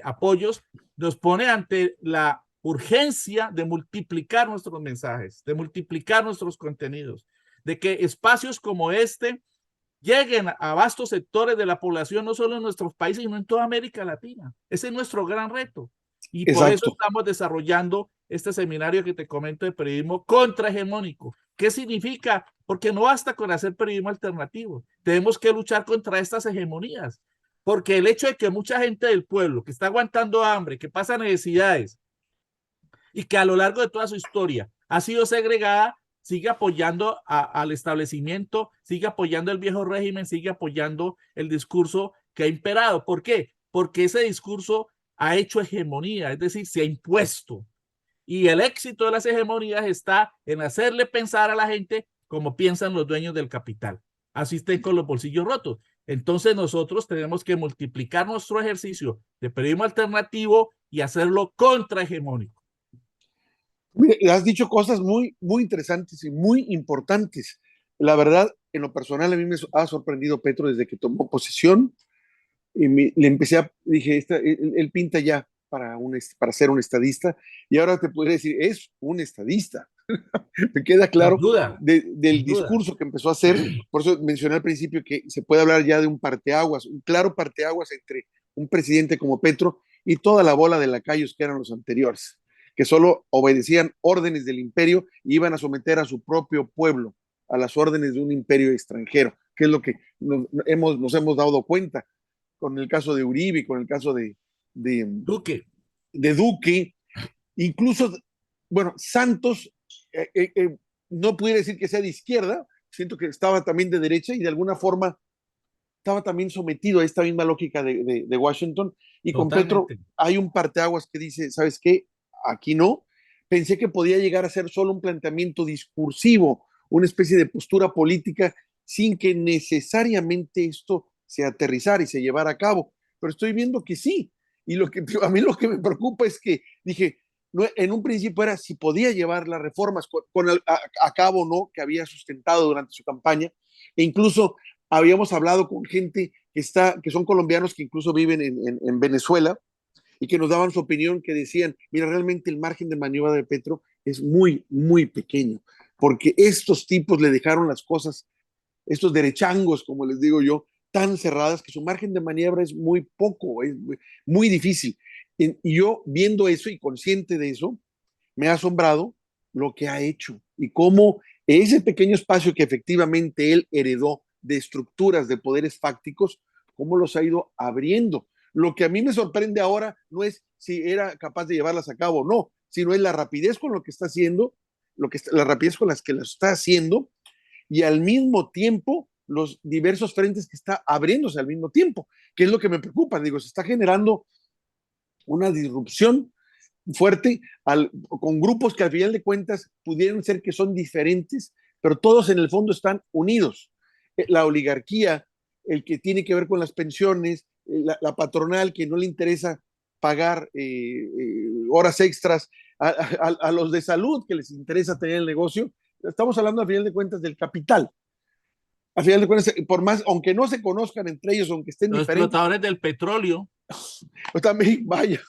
apoyos, nos pone ante la urgencia de multiplicar nuestros mensajes, de multiplicar nuestros contenidos, de que espacios como este lleguen a vastos sectores de la población, no solo en nuestros países, sino en toda América Latina. Ese es nuestro gran reto. Y por eso Exacto. estamos desarrollando este seminario que te comento de periodismo contrahegemónico. ¿Qué significa? Porque no basta con hacer periodismo alternativo. Tenemos que luchar contra estas hegemonías. Porque el hecho de que mucha gente del pueblo que está aguantando hambre, que pasa necesidades, y que a lo largo de toda su historia ha sido segregada, sigue apoyando al establecimiento, sigue apoyando el viejo régimen, sigue apoyando el discurso que ha imperado. ¿Por qué? Porque ese discurso ha hecho hegemonía, es decir, se ha impuesto. Y el éxito de las hegemonías está en hacerle pensar a la gente como piensan los dueños del capital. Así estén con los bolsillos rotos. Entonces nosotros tenemos que multiplicar nuestro ejercicio de periodismo alternativo y hacerlo contrahegemónico. Has dicho cosas muy, muy interesantes y muy importantes. La verdad, en lo personal, a mí me ha sorprendido Petro desde que tomó posesión. Y le empecé a, dije, él pinta ya para ser un estadista, y ahora te podría decir, es un estadista. Me queda Sin claro duda, del sin duda. discurso que empezó a hacer. Por eso mencioné al principio que se puede hablar ya de un parteaguas, un claro parteaguas entre un presidente como Petro y toda la bola de lacayos que eran los anteriores, que solo obedecían órdenes del imperio y iban a someter a su propio pueblo a las órdenes de un imperio extranjero, que es lo que nos hemos dado cuenta con el caso de Uribe, con el caso de, Duque. de Duque, incluso, bueno, Santos, no pudiera decir que sea de izquierda, siento que estaba también de derecha y de alguna forma estaba también sometido a esta misma lógica de Washington, y con Petro Totalmente. hay un parteaguas que dice, ¿sabes qué? Aquí no. Pensé que podía llegar a ser solo un planteamiento discursivo, una especie de postura política, sin que necesariamente esto se aterrizara y se llevara a cabo. Pero estoy viendo que sí. Y a mí lo que me preocupa es que dije, no, en un principio era si podía llevar las reformas a cabo o no, que había sustentado durante su campaña, e incluso habíamos hablado con gente que son colombianos que incluso viven en Venezuela, y que nos daban su opinión, que decían, mira, realmente el margen de maniobra de Petro es muy, muy pequeño, porque estos tipos le dejaron las cosas, estos derechangos, como les digo yo, tan cerradas que su margen de maniobra es muy poco, es muy difícil. Y yo, viendo eso y consciente de eso, me ha asombrado lo que ha hecho y cómo ese pequeño espacio que efectivamente él heredó de estructuras de poderes fácticos, cómo los ha ido abriendo. Lo que a mí me sorprende ahora no es si era capaz de llevarlas a cabo o no, sino es la rapidez con lo que está haciendo, la rapidez con las que lo está haciendo, y al mismo tiempo los diversos frentes que está abriéndose al mismo tiempo, que es lo que me preocupa. Digo, se está generando una disrupción fuerte con grupos que al final de cuentas pudieron ser que son diferentes, pero todos en el fondo están unidos. La oligarquía, el que tiene que ver con las pensiones, la patronal que no le interesa pagar horas extras, a los de salud que les interesa tener el negocio. Estamos hablando a final de cuentas del capital. A final de cuentas, por más, aunque no se conozcan entre ellos, aunque estén Los diferentes, explotadores del petróleo. pues también, vaya,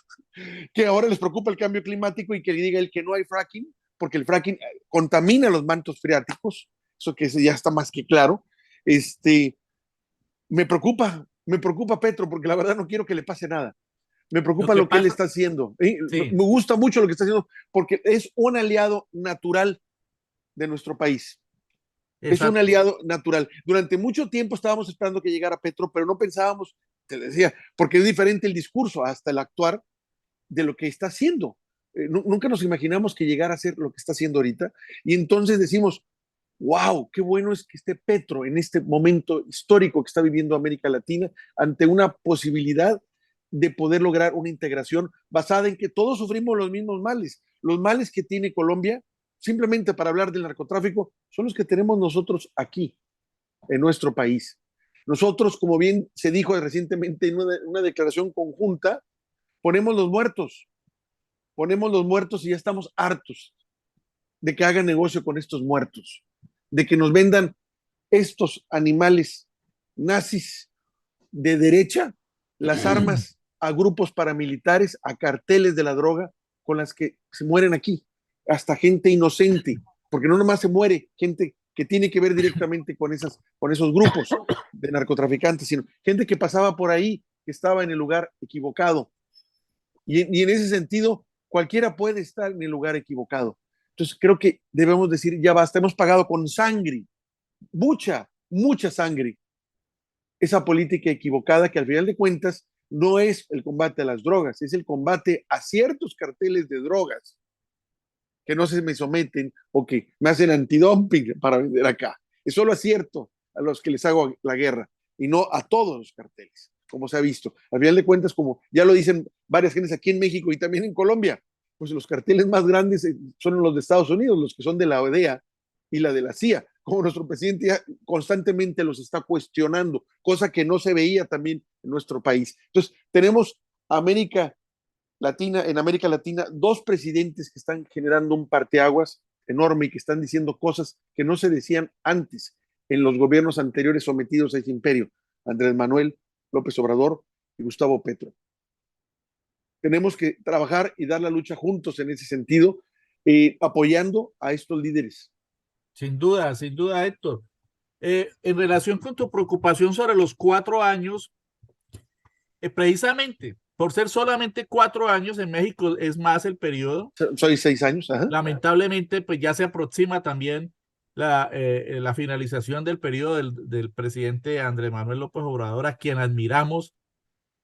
que ahora les preocupa el cambio climático y que diga el que no hay fracking, porque el fracking contamina los mantos freáticos, eso que ya está más que claro. Me preocupa Petro, porque la verdad no quiero que le pase nada. Me Lo preocupa que lo que él pasa, está haciendo. sí, Me gusta mucho lo que está haciendo, porque es un aliado natural de nuestro país. Es un exacto. aliado natural. Durante mucho tiempo estábamos esperando que llegara Petro, pero no pensábamos, te decía, porque es diferente el discurso hasta el actuar de lo que está haciendo. Nunca nos imaginamos que llegara a ser lo que está haciendo ahorita. Y entonces decimos, wow, qué bueno es que esté Petro en este momento histórico que está viviendo América Latina ante una posibilidad de poder lograr una integración basada en que todos sufrimos los mismos males. Los males que tiene Colombia, simplemente para hablar del narcotráfico, son los que tenemos nosotros aquí, en nuestro país. Nosotros, como bien se dijo recientemente en una declaración conjunta, ponemos los muertos y ya estamos hartos de que hagan negocio con estos muertos, de que nos vendan estos animales nazis de derecha las armas a grupos paramilitares, a carteles de la droga con las que se mueren aquí, hasta gente inocente, porque no nomás se muere gente que tiene que ver directamente con esos grupos de narcotraficantes, sino gente que pasaba por ahí, que estaba en el lugar equivocado. Y en ese sentido, cualquiera puede estar en el lugar equivocado. Entonces, creo que debemos decir, ya basta, hemos pagado con sangre, mucha sangre, esa política equivocada que al final de cuentas no es el combate a las drogas, es el combate a ciertos carteles de drogas que no se me someten o que me hacen antidumping para vender acá. Es solo acierto a los que les hago la guerra y no a todos los carteles, como se ha visto. Al final de cuentas, como ya lo dicen varias gentes aquí en México y también en Colombia, pues los carteles más grandes son los de Estados Unidos, los que son de la OEA y la de la CIA, como nuestro presidente ya constantemente los está cuestionando, cosa que no se veía también en nuestro país. Entonces, tenemos América Latina, en América Latina, dos presidentes que están generando un parteaguas enorme y que están diciendo cosas que no se decían antes en los gobiernos anteriores sometidos a ese imperio, Andrés Manuel López Obrador y Gustavo Petro. Tenemos que trabajar y dar la lucha juntos en ese sentido, apoyando a estos líderes. Sin duda, Héctor. En relación con tu preocupación sobre los 4 años, precisamente por ser solamente 4 años, en México es más el periodo. Soy 6 años. Ajá. Lamentablemente, pues ya se aproxima también la finalización del periodo del presidente Andrés Manuel López Obrador, a quien admiramos.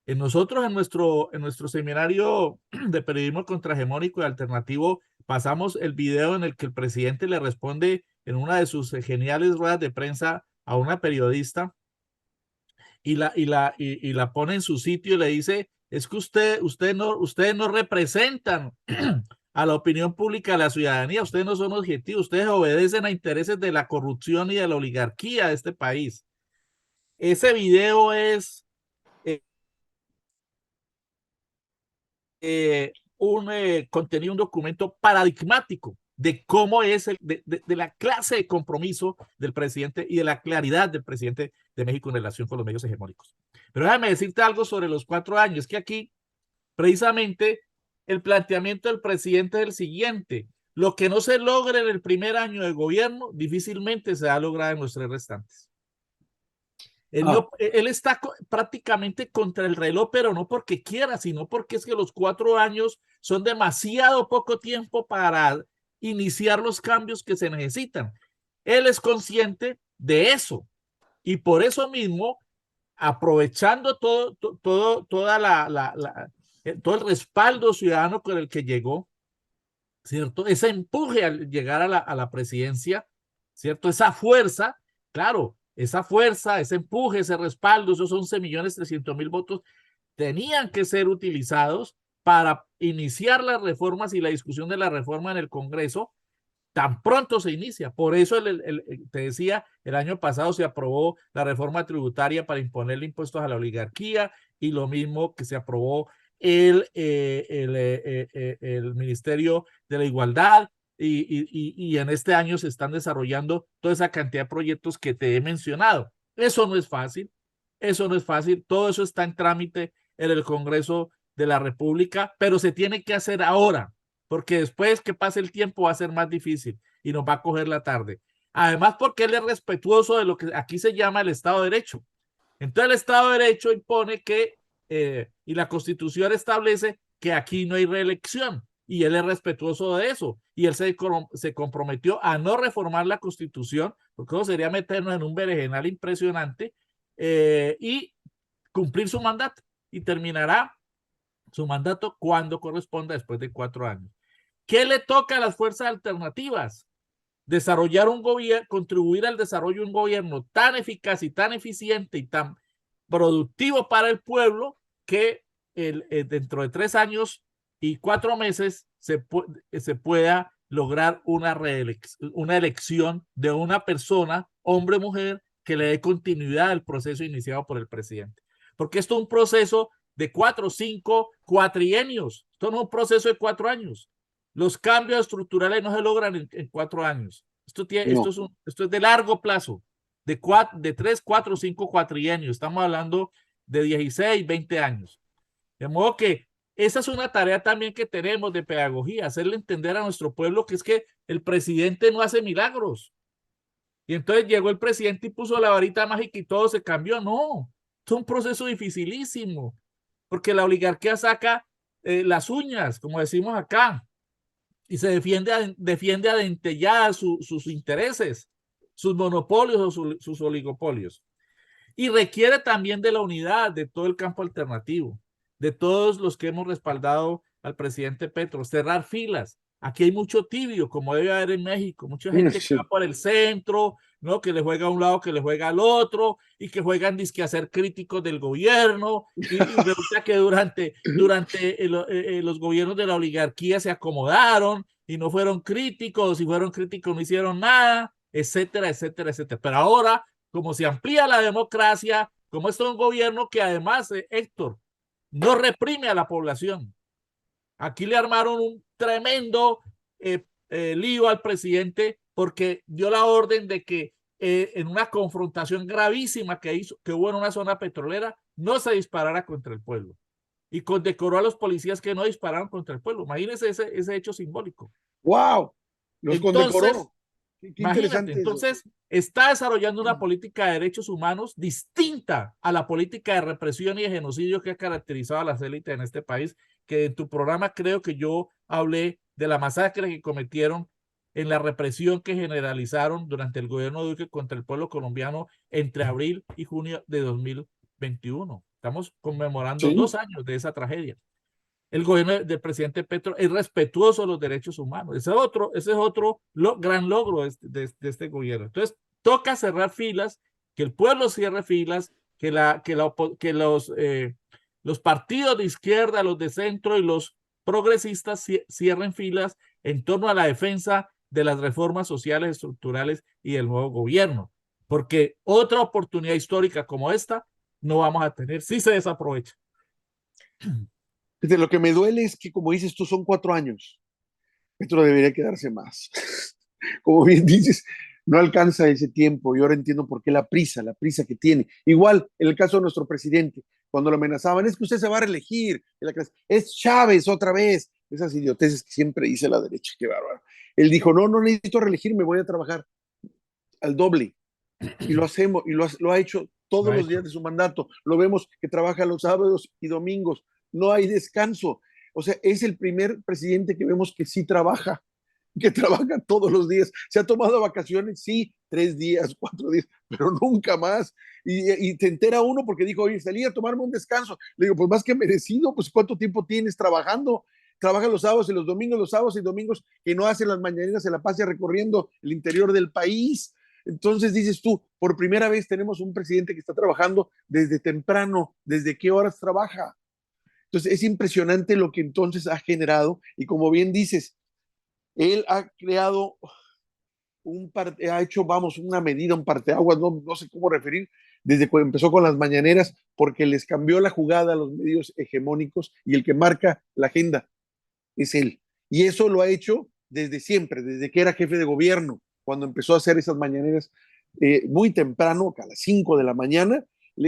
Nosotros en nuestro seminario de periodismo contrahegemónico y alternativo pasamos el video en el que el presidente le responde en una de sus geniales ruedas de prensa a una periodista y la pone en su sitio y le dice, es que ustedes no representan a la opinión pública, a la ciudadanía, ustedes no son objetivos, ustedes obedecen a intereses de la corrupción y de la oligarquía de este país. Ese video es contenido, un documento paradigmático de cómo es de la clase de compromiso del presidente y de la claridad del presidente de México en relación con los medios hegemónicos. Pero déjame decirte algo sobre los 4 años, que aquí precisamente el planteamiento del presidente es el siguiente: lo que no se logre en el primer año de gobierno difícilmente se va a lograr en los 3 restantes. Él está prácticamente contra el reloj, pero no porque quiera, sino porque es que los 4 años son demasiado poco tiempo para iniciar los cambios que se necesitan. Él es consciente de eso y por eso mismo, aprovechando todo el respaldo ciudadano con el que llegó, ¿cierto? Ese empuje al llegar a la presidencia, ¿cierto? Esa fuerza, claro, esa fuerza, ese empuje, ese respaldo, esos 11.300.000 votos tenían que ser utilizados para iniciar las reformas y la discusión de la reforma en el Congreso, tan pronto se inicia. Por eso te decía, el año pasado se aprobó la reforma tributaria para imponerle impuestos a la oligarquía y lo mismo que se aprobó el Ministerio de la Igualdad y en este año se están desarrollando toda esa cantidad de proyectos que te he mencionado. Eso no es fácil, eso no es fácil, todo eso está en trámite en el Congreso de la República, pero se tiene que hacer ahora, porque después que pase el tiempo va a ser más difícil y nos va a coger la tarde. Además, porque él es respetuoso de lo que aquí se llama el Estado de Derecho. Entonces, el Estado de Derecho impone que, y la Constitución establece que aquí no hay reelección, y él es respetuoso de eso, y él se comprometió a no reformar la Constitución, porque eso sería meternos en un berenjenal impresionante, y cumplir su mandato, y terminará su mandato cuando corresponda después de 4 años. ¿Qué le toca a las fuerzas alternativas? Desarrollar un gobierno, contribuir al desarrollo de un gobierno tan eficaz y tan eficiente y tan productivo para el pueblo que dentro de 3 años y 4 meses se pueda lograr una elección de una persona, hombre o mujer, que le dé continuidad al proceso iniciado por el presidente. Porque esto es un proceso de 4, 5, cuatrienios. Esto no es un proceso de 4 años. Los cambios estructurales no se logran en 4 años. No. Esto es de largo plazo, de 3, 4, 5 cuatrienios. Estamos hablando de 16, 20 años. De modo que esa es una tarea también que tenemos de pedagogía, hacerle entender a nuestro pueblo que es que el presidente no hace milagros. Y entonces llegó el presidente y puso la varita mágica y todo se cambió. No, es un proceso dificilísimo, porque la oligarquía saca las uñas, como decimos acá, y se defiende a dentelladas sus intereses, sus monopolios o sus oligopolios. Y requiere también de la unidad de todo el campo alternativo, de todos los que hemos respaldado al presidente Petro, cerrar filas. Aquí hay mucho tibio, como debe haber en México, mucha gente que va Sí. por el centro, ¿no? Que le juega a un lado, que le juega al otro, y que juegan disque a ser críticos del gobierno, y resulta que durante los gobiernos de la oligarquía se acomodaron y no fueron críticos, y fueron críticos no hicieron nada, etcétera, etcétera, etcétera. Pero ahora, como se amplía la democracia, como esto es un gobierno que además, Héctor, no reprime a la población. Aquí le armaron un tremendo lío al presidente porque dio la orden de que en una confrontación gravísima que hubo en una zona petrolera, no se disparara contra el pueblo. Y condecoró a los policías que no dispararon contra el pueblo. Imagínense ese hecho simbólico. ¡Wow! Los Entonces, condecoró. Qué imagínate, interesante eso. entonces está desarrollando una política de derechos humanos distinta a la política de represión y de genocidio que ha caracterizado a las élites en este país, que en tu programa creo que yo hablé de la masacre que cometieron en la represión que generalizaron durante el gobierno de Duque contra el pueblo colombiano entre abril y junio de 2021. Estamos conmemorando Sí. 2 años de esa tragedia. El gobierno del presidente Petro es respetuoso de los derechos humanos. Ese es otro gran logro de este gobierno. Entonces, toca cerrar filas, que el pueblo cierre filas, que los partidos de izquierda, los de centro y los progresistas cierren filas en torno a la defensa de las reformas sociales, estructurales y del nuevo gobierno. Porque otra oportunidad histórica como esta no vamos a tener si se desaprovecha. Lo que me duele es que, como dices tú, son 4 años. Esto debería quedarse más. Como bien dices, no alcanza ese tiempo y ahora entiendo por qué la prisa que tiene. Igual, en el caso de nuestro presidente, cuando lo amenazaban, es que usted se va a reelegir, es Chávez otra vez, esas idioteces que siempre dice la derecha, qué bárbaro. Él dijo, no, no necesito reelegirme, voy a trabajar al doble. Y lo hacemos, y lo ha hecho Lo todos ha los días hecho. de su mandato. Lo vemos que trabaja los sábados y domingos, no hay descanso. O sea, es el primer presidente que vemos que sí trabaja, que trabaja todos los días. Se ha tomado vacaciones, sí, 3 días, 4 días, pero nunca más. Y te entera uno porque dijo, oye, salí a tomarme un descanso. Le digo, pues más que merecido, pues ¿cuánto tiempo tienes trabajando? Trabaja los sábados y los sábados y domingos que no hacen las mañaneras, se la pasa recorriendo el interior del país. Entonces dices tú, por primera vez tenemos un presidente que está trabajando desde temprano, desde qué horas trabaja. Entonces es impresionante lo que entonces ha generado y como bien dices, él ha creado ha hecho, vamos, una medida, un parteaguas, no sé cómo referir, desde que empezó con las mañaneras, porque les cambió la jugada a los medios hegemónicos y el que marca la agenda es él. Y eso lo ha hecho desde siempre, desde que era jefe de gobierno, cuando empezó a hacer esas mañaneras muy temprano, a las 5 de la mañana,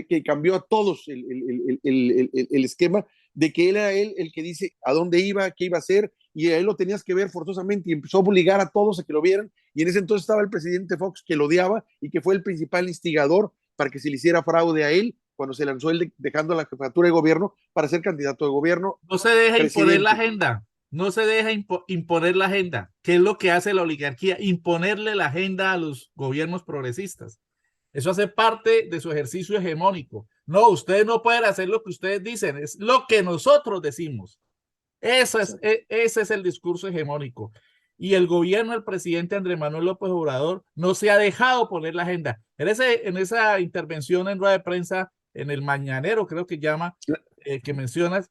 que cambió a todos el esquema de que era él el que dice a dónde iba, qué iba a hacer, y a él lo tenías que ver forzosamente y empezó a obligar a todos a que lo vieran. Y en ese entonces estaba el presidente Fox que lo odiaba y que fue el principal instigador para que se le hiciera fraude a él cuando se lanzó él dejando la jefatura de gobierno para ser candidato de gobierno. No se deja imponer la Presidente. agenda, no se deja imponer la agenda. ¿Qué es lo que hace la oligarquía? Imponerle la agenda a los gobiernos progresistas. Eso hace parte de su ejercicio hegemónico. No, ustedes no pueden hacer lo que ustedes dicen, es lo que nosotros decimos. Ese es el discurso hegemónico. Y el gobierno del presidente Andrés Manuel López Obrador no se ha dejado poner la agenda. En esa intervención en rueda de prensa, en el Mañanero, creo que llama, que mencionas,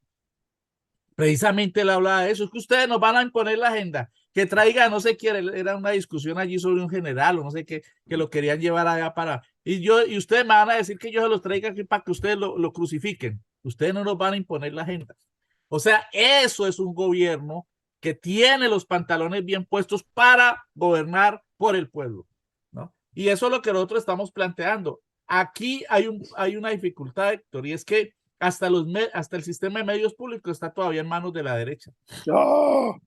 precisamente él hablaba de eso, es que ustedes nos van a imponer la agenda, que traiga, no sé qué, era una discusión allí sobre un general o no sé qué, que lo querían llevar allá para, y ustedes me van a decir que yo se los traiga aquí para que ustedes lo crucifiquen, ustedes no nos van a imponer la agenda. O sea, eso es un gobierno que tiene los pantalones bien puestos para gobernar por el pueblo, ¿no? Y eso es lo que nosotros estamos planteando. Aquí hay una dificultad, Héctor, y es que hasta el sistema de medios públicos está todavía en manos de la derecha. ¡Oh!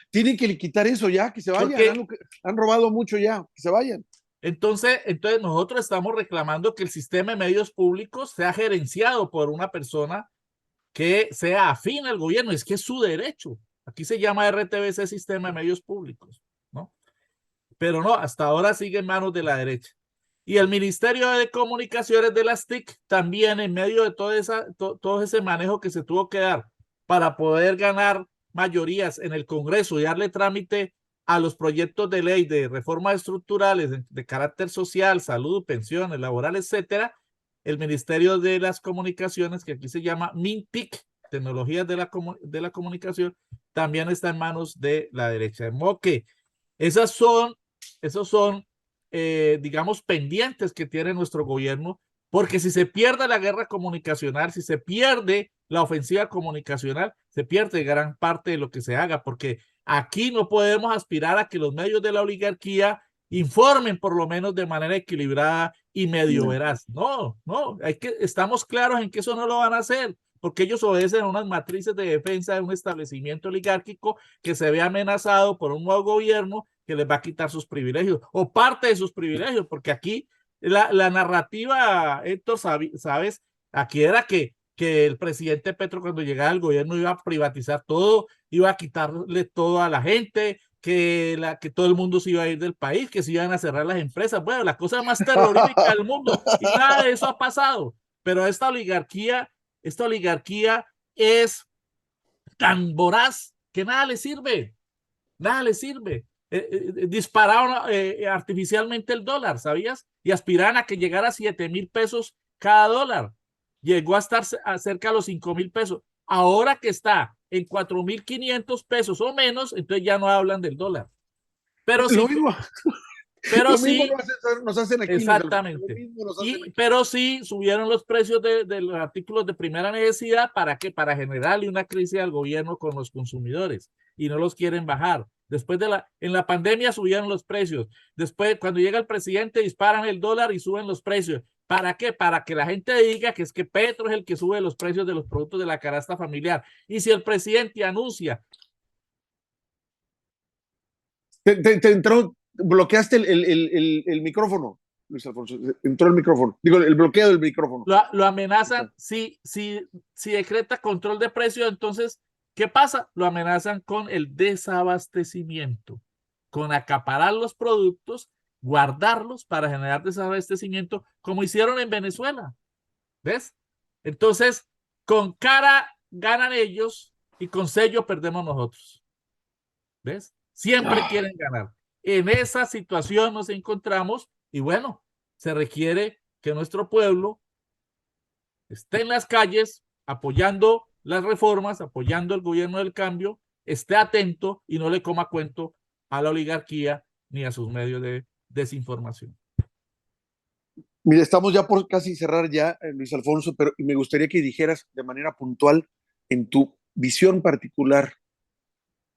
Tienen que quitar eso ya, que se vayan. Porque Han robado mucho ya, que se vayan. entonces nosotros estamos reclamando que el sistema de medios públicos sea gerenciado por una persona que sea afín al gobierno. Es que es su derecho. Aquí se llama RTBC Sistema de Medios Públicos, ¿no? Pero no, hasta ahora sigue en manos de la derecha. Y el Ministerio de Comunicaciones de las TIC también en medio de todo ese manejo que se tuvo que dar para poder ganar mayorías en el Congreso y darle trámite a los proyectos de ley de reformas estructurales de carácter social, salud, pensiones, laborales, etcétera, el Ministerio de las Comunicaciones, que aquí se llama MINTIC, Tecnologías de la Comunicación, también está en manos de la derecha. De modo que esos son digamos, pendientes que tiene nuestro gobierno, porque si se pierde la guerra comunicacional, si se pierde la ofensiva comunicacional, se pierde gran parte de lo que se haga, porque aquí no podemos aspirar a que los medios de la oligarquía informen por lo menos de manera equilibrada y medio veraz. No, estamos claros en que eso no lo van a hacer, porque ellos obedecen a unas matrices de defensa de un establecimiento oligárquico que se ve amenazado por un nuevo gobierno que les va a quitar sus privilegios o parte de sus privilegios, porque aquí la narrativa, Héctor, sabes, aquí era que el presidente Petro cuando llegara al gobierno iba a privatizar todo, iba a quitarle todo a la gente, que todo el mundo se iba a ir del país, que se iban a cerrar las empresas. Bueno, la cosa más terrorífica del mundo, y nada de eso ha pasado. Pero esta oligarquía es tan voraz que nada le sirve, nada le sirve. Dispararon artificialmente el dólar, ¿sabías? Y aspiraban a que llegara a 7,000 pesos cada dólar. Llegó a estar cerca de los 5,000 pesos. Ahora que está en 4,500 pesos o menos, entonces ya no hablan del dólar. Pero Lo sí, mismo, pero lo mismo sí, nos hacen aquí. exactamente. Pero sí subieron los precios de los artículos de primera necesidad. ¿Para qué? Para generarle una crisis al gobierno con los consumidores y no los quieren bajar. Después en la pandemia subieron los precios. Después, cuando llega el presidente, disparan el dólar y suben los precios. ¿Para qué? Para que la gente diga que es que Petro es el que sube los precios de los productos de la canasta familiar. Y si el presidente anuncia. Te entró, bloqueaste el micrófono, Luis Alfonso. Entró el micrófono. Digo, el bloqueo del micrófono. Lo amenazan, si decreta control de precios, entonces, ¿qué pasa? Lo amenazan con el desabastecimiento, con acaparar los productos, guardarlos para generar desabastecimiento, como hicieron en Venezuela. ¿Ves? Entonces, con cara ganan ellos y con sello perdemos nosotros. ¿Ves? Siempre quieren ganar. En esa situación nos encontramos y bueno, se requiere que nuestro pueblo esté en las calles apoyando las reformas, apoyando el gobierno del cambio, esté atento y no le coma cuento a la oligarquía ni a sus medios desinformación. Mira, estamos ya por casi cerrar ya, Luis Alfonso, pero me gustaría que dijeras de manera puntual, en tu visión particular,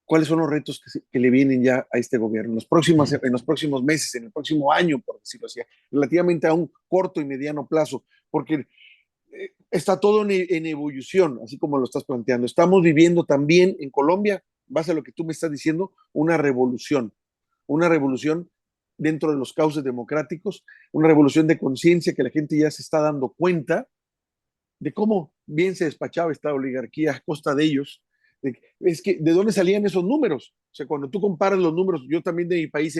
cuáles son los retos que le vienen ya a este gobierno en los próximos meses, en el próximo año, por decirlo así, relativamente a un corto y mediano plazo, porque está todo en evolución, así como lo estás planteando. Estamos viviendo también en Colombia, base a lo que tú me estás diciendo, una revolución dentro de los cauces democráticos, una revolución de conciencia que la gente ya se está dando cuenta de cómo bien se despachaba esta oligarquía a costa de ellos. Es que, ¿de dónde salían esos números? O sea, cuando tú comparas los números, yo también de mi país,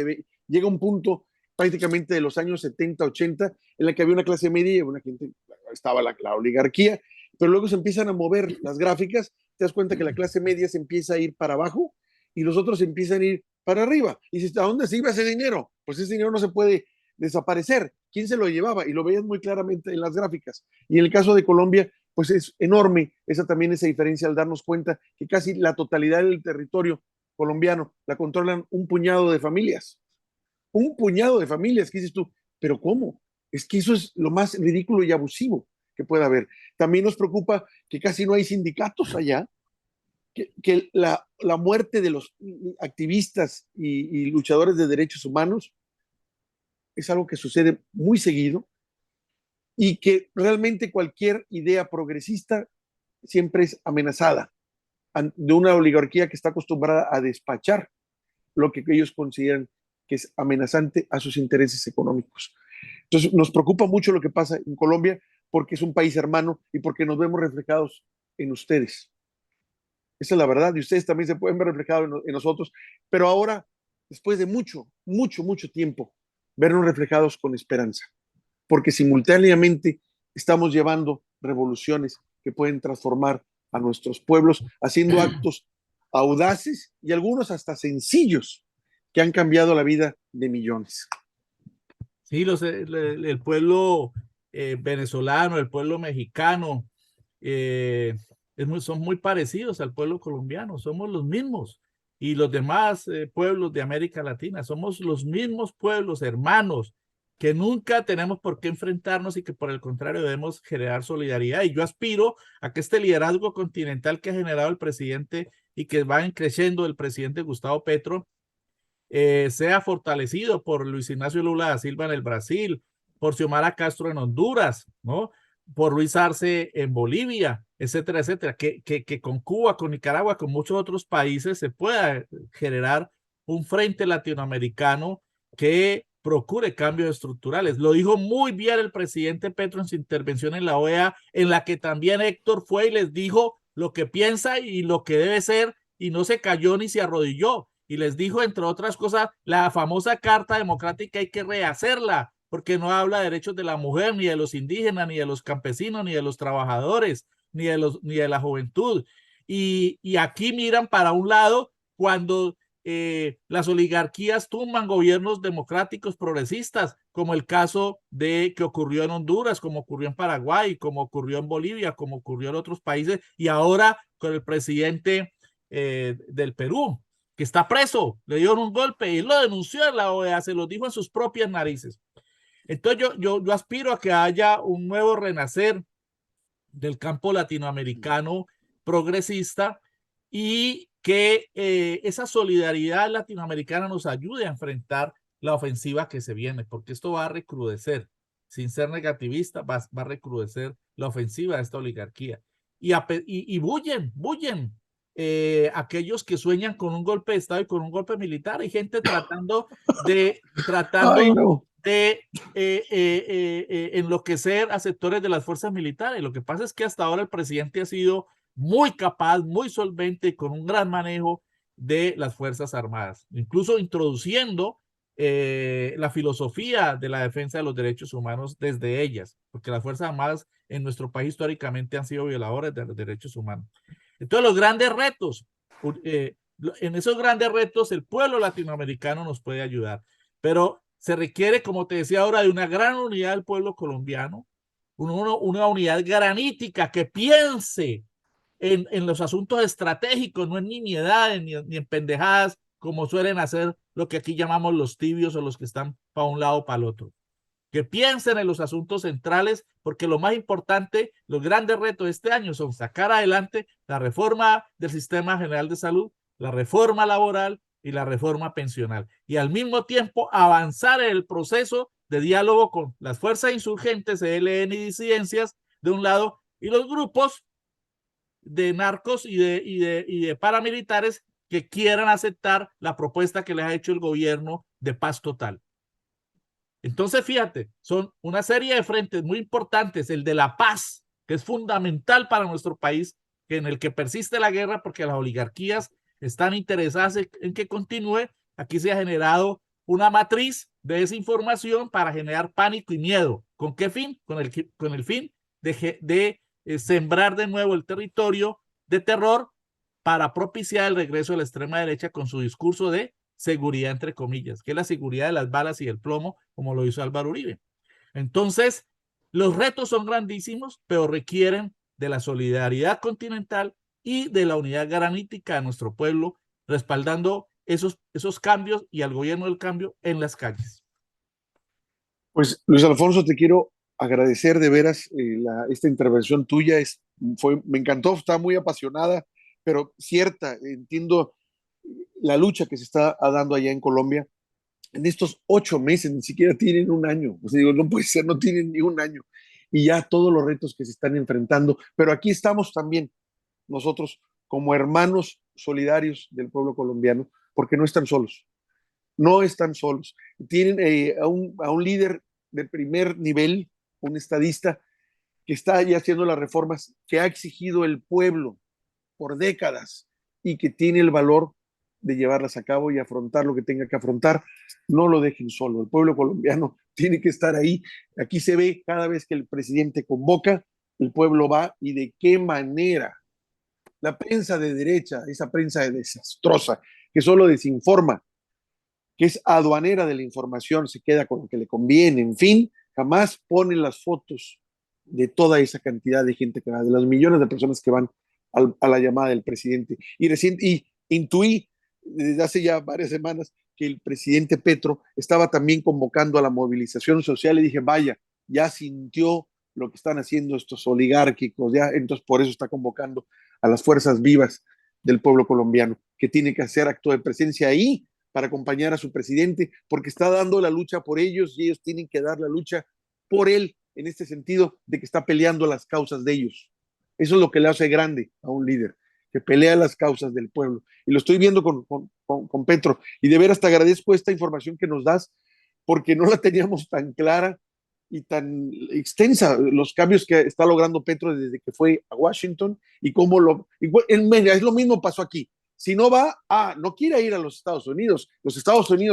llega un punto prácticamente de los años 70, 80, en la que había una clase media y una gente, estaba la oligarquía, pero luego se empiezan a mover las gráficas, te das cuenta que la clase media se empieza a ir para abajo y los otros empiezan a ir para arriba. Y dices, ¿a dónde se iba ese dinero? Pues ese dinero no se puede desaparecer. ¿Quién se lo llevaba? Y lo veías muy claramente en las gráficas. Y en el caso de Colombia, pues es enorme esa diferencia al darnos cuenta que casi la totalidad del territorio colombiano la controlan un puñado de familias, ¿qué dices tú? Pero ¿cómo? Es que eso es lo más ridículo y abusivo que pueda haber. También nos preocupa que casi no hay sindicatos allá, que la muerte de los activistas y luchadores de derechos humanos es algo que sucede muy seguido y que realmente cualquier idea progresista siempre es amenazada de una oligarquía que está acostumbrada a despachar lo que ellos consideran que es amenazante a sus intereses económicos. Entonces, nos preocupa mucho lo que pasa en Colombia porque es un país hermano y porque nos vemos reflejados en ustedes. Esa es la verdad, y ustedes también se pueden ver reflejados en nosotros, pero ahora, después de mucho, mucho, mucho tiempo, vernos reflejados con esperanza, porque simultáneamente estamos llevando revoluciones que pueden transformar a nuestros pueblos, haciendo actos audaces y algunos hasta sencillos que han cambiado la vida de millones. Sí, el pueblo venezolano, el pueblo mexicano, son muy parecidos al pueblo colombiano, somos los mismos. Y los demás pueblos de América Latina, somos los mismos pueblos hermanos que nunca tenemos por qué enfrentarnos y que por el contrario debemos generar solidaridad. Y yo aspiro a que este liderazgo continental que ha generado el presidente y que va creciendo el presidente Gustavo Petro, sea fortalecido por Luis Ignacio Lula da Silva en el Brasil, por Xiomara Castro en Honduras, ¿no? Por Luis Arce en Bolivia, etcétera, etcétera, que con Cuba, con Nicaragua, con muchos otros países se pueda generar un frente latinoamericano que procure cambios estructurales. Lo dijo muy bien el presidente Petro en su intervención en la OEA, en la que también Héctor fue y les dijo lo que piensa y lo que debe ser, y no se cayó ni se arrodilló. Y les dijo, entre otras cosas, la famosa Carta Democrática hay que rehacerla, porque no habla de derechos de la mujer, ni de los indígenas, ni de los campesinos, ni de los trabajadores, ni de la juventud. Y aquí miran para un lado cuando las oligarquías tumban gobiernos democráticos progresistas, como el caso de que ocurrió en Honduras, como ocurrió en Paraguay, como ocurrió en Bolivia, como ocurrió en otros países, y ahora con el presidente del Perú, que está preso, le dieron un golpe y lo denunció en la OEA, se lo dijo en sus propias narices. Entonces yo aspiro a que haya un nuevo renacer del campo latinoamericano progresista y que esa solidaridad latinoamericana nos ayude a enfrentar la ofensiva que se viene, porque esto va a recrudecer, sin ser negativista, va a recrudecer la ofensiva de esta oligarquía. Y bullen aquellos que sueñan con un golpe de Estado y con un golpe militar. Hay gente Ay, no. de enloquecer a sectores de las fuerzas militares. Lo que pasa es que hasta ahora el presidente ha sido muy capaz, muy solvente y con un gran manejo de las Fuerzas Armadas, incluso introduciendo la filosofía de la defensa de los derechos humanos desde ellas, porque las Fuerzas Armadas en nuestro país históricamente han sido violadores de los derechos humanos. Entonces, los grandes retos, en esos grandes retos, el pueblo latinoamericano nos puede ayudar, pero se requiere, como te decía ahora, de una gran unidad del pueblo colombiano, una unidad granítica que piense en los asuntos estratégicos, no en nimiedades ni en pendejadas como suelen hacer lo que aquí llamamos los tibios o los que están para un lado o para el otro. Que piensen en los asuntos centrales, porque lo más importante, los grandes retos de este año son sacar adelante la reforma del Sistema General de Salud, la reforma laboral y la reforma pensional. Y al mismo tiempo avanzar en el proceso de diálogo con las fuerzas insurgentes, ELN y disidencias, de un lado, y los grupos de narcos y de paramilitares que quieran aceptar la propuesta que les ha hecho el gobierno de paz total. Entonces, fíjate, son una serie de frentes muy importantes, el de la paz, que es fundamental para nuestro país, en el que persiste la guerra porque las oligarquías están interesadas en que continúe. Aquí se ha generado una matriz de desinformación para generar pánico y miedo. ¿Con qué fin? Con el fin de sembrar de nuevo el territorio de terror para propiciar el regreso de la extrema derecha con su discurso de seguridad, entre comillas, que es la seguridad de las balas y el plomo, como lo hizo Álvaro Uribe. Entonces, los retos son grandísimos, pero requieren de la solidaridad continental y de la unidad granítica de nuestro pueblo, respaldando esos cambios y al gobierno del cambio en las calles. Pues Luis Alfonso, te quiero agradecer de veras esta intervención tuya. Me encantó, está muy apasionada, pero cierta. Entiendo la lucha que se está dando allá en Colombia. En estos 8 meses ni siquiera tienen un año. O sea, digo, no puede ser, no tienen ni un año. Y ya todos los retos que se están enfrentando. Pero aquí estamos también nosotros como hermanos solidarios del pueblo colombiano, porque no están solos. No están solos. Tienen a un líder de primer nivel, un estadista, que está ya haciendo las reformas que ha exigido el pueblo por décadas y que tiene el valor de llevarlas a cabo y afrontar lo que tenga que afrontar. No lo dejen solo. El pueblo colombiano tiene que estar ahí. Aquí se ve cada vez que el presidente convoca, el pueblo va y de qué manera. La prensa de derecha, esa prensa desastrosa, que solo desinforma, que es aduanera de la información, se queda con lo que le conviene, en fin, jamás pone las fotos de toda esa cantidad de gente que va, de los millones de personas que van a la llamada del presidente. Y intuí desde hace ya varias semanas que el presidente Petro estaba también convocando a la movilización social y dije, vaya, ya sintió lo que están haciendo estos oligárquicos, ya, entonces por eso está convocando a las fuerzas vivas del pueblo colombiano, que tiene que hacer acto de presencia ahí para acompañar a su presidente, porque está dando la lucha por ellos y ellos tienen que dar la lucha por él, en este sentido de que está peleando las causas de ellos. Eso es lo que le hace grande a un líder, que pelea las causas del pueblo. Y lo estoy viendo con Petro. Y de veras te agradezco esta información que nos das, porque no la teníamos tan clara y tan extensa, los cambios que está logrando Petro desde que fue a Washington y cómo es lo mismo pasó aquí. Si no va, no quiere ir a los Estados Unidos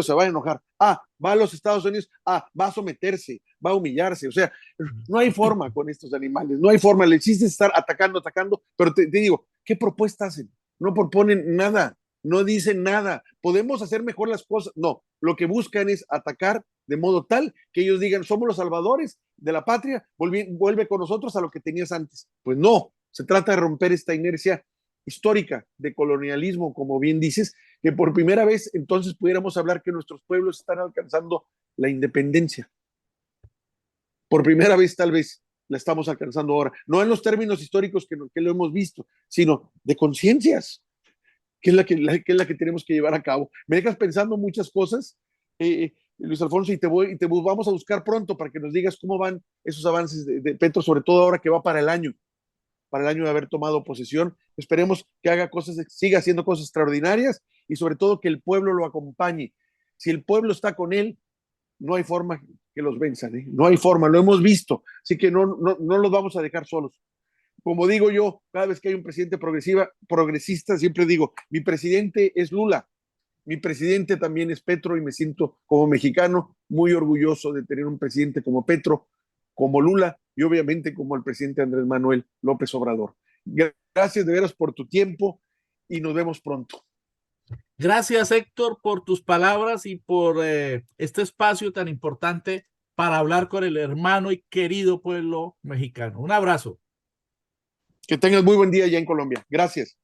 se va a enojar. Va a los Estados Unidos, va a someterse, va a humillarse. O sea, no hay forma con estos animales, no hay forma. Le existe estar atacando, pero te digo, ¿qué propuesta hacen? No proponen nada, no dicen nada. ¿Podemos hacer mejor las cosas? No, lo que buscan es atacar de modo tal que ellos digan, somos los salvadores de la patria, vuelve con nosotros a lo que tenías antes. Pues no, se trata de romper esta inercia histórica de colonialismo, como bien dices, que por primera vez entonces pudiéramos hablar que nuestros pueblos están alcanzando la independencia. Por primera vez tal vez la estamos alcanzando ahora, no en los términos históricos que lo hemos visto, sino de conciencias, que es la que tenemos que llevar a cabo. Me dejas pensando muchas cosas, Luis Alfonso, y vamos a buscar pronto para que nos digas cómo van esos avances de Petro, sobre todo ahora que va para el año de haber tomado posesión. Esperemos que siga haciendo cosas extraordinarias y sobre todo que el pueblo lo acompañe. Si el pueblo está con él, no hay forma que los venzan, ¿eh? No hay forma, lo hemos visto, así que no los vamos a dejar solos. Como digo yo, cada vez que hay un presidente progresista, siempre digo, mi presidente es Lula, mi presidente también es Petro y me siento como mexicano muy orgulloso de tener un presidente como Petro, como Lula y obviamente como el presidente Andrés Manuel López Obrador. Gracias de veras por tu tiempo y nos vemos pronto. Gracias, Héctor, por tus palabras y por este espacio tan importante para hablar con el hermano y querido pueblo mexicano. Un abrazo. Que tengas muy buen día allá en Colombia. Gracias.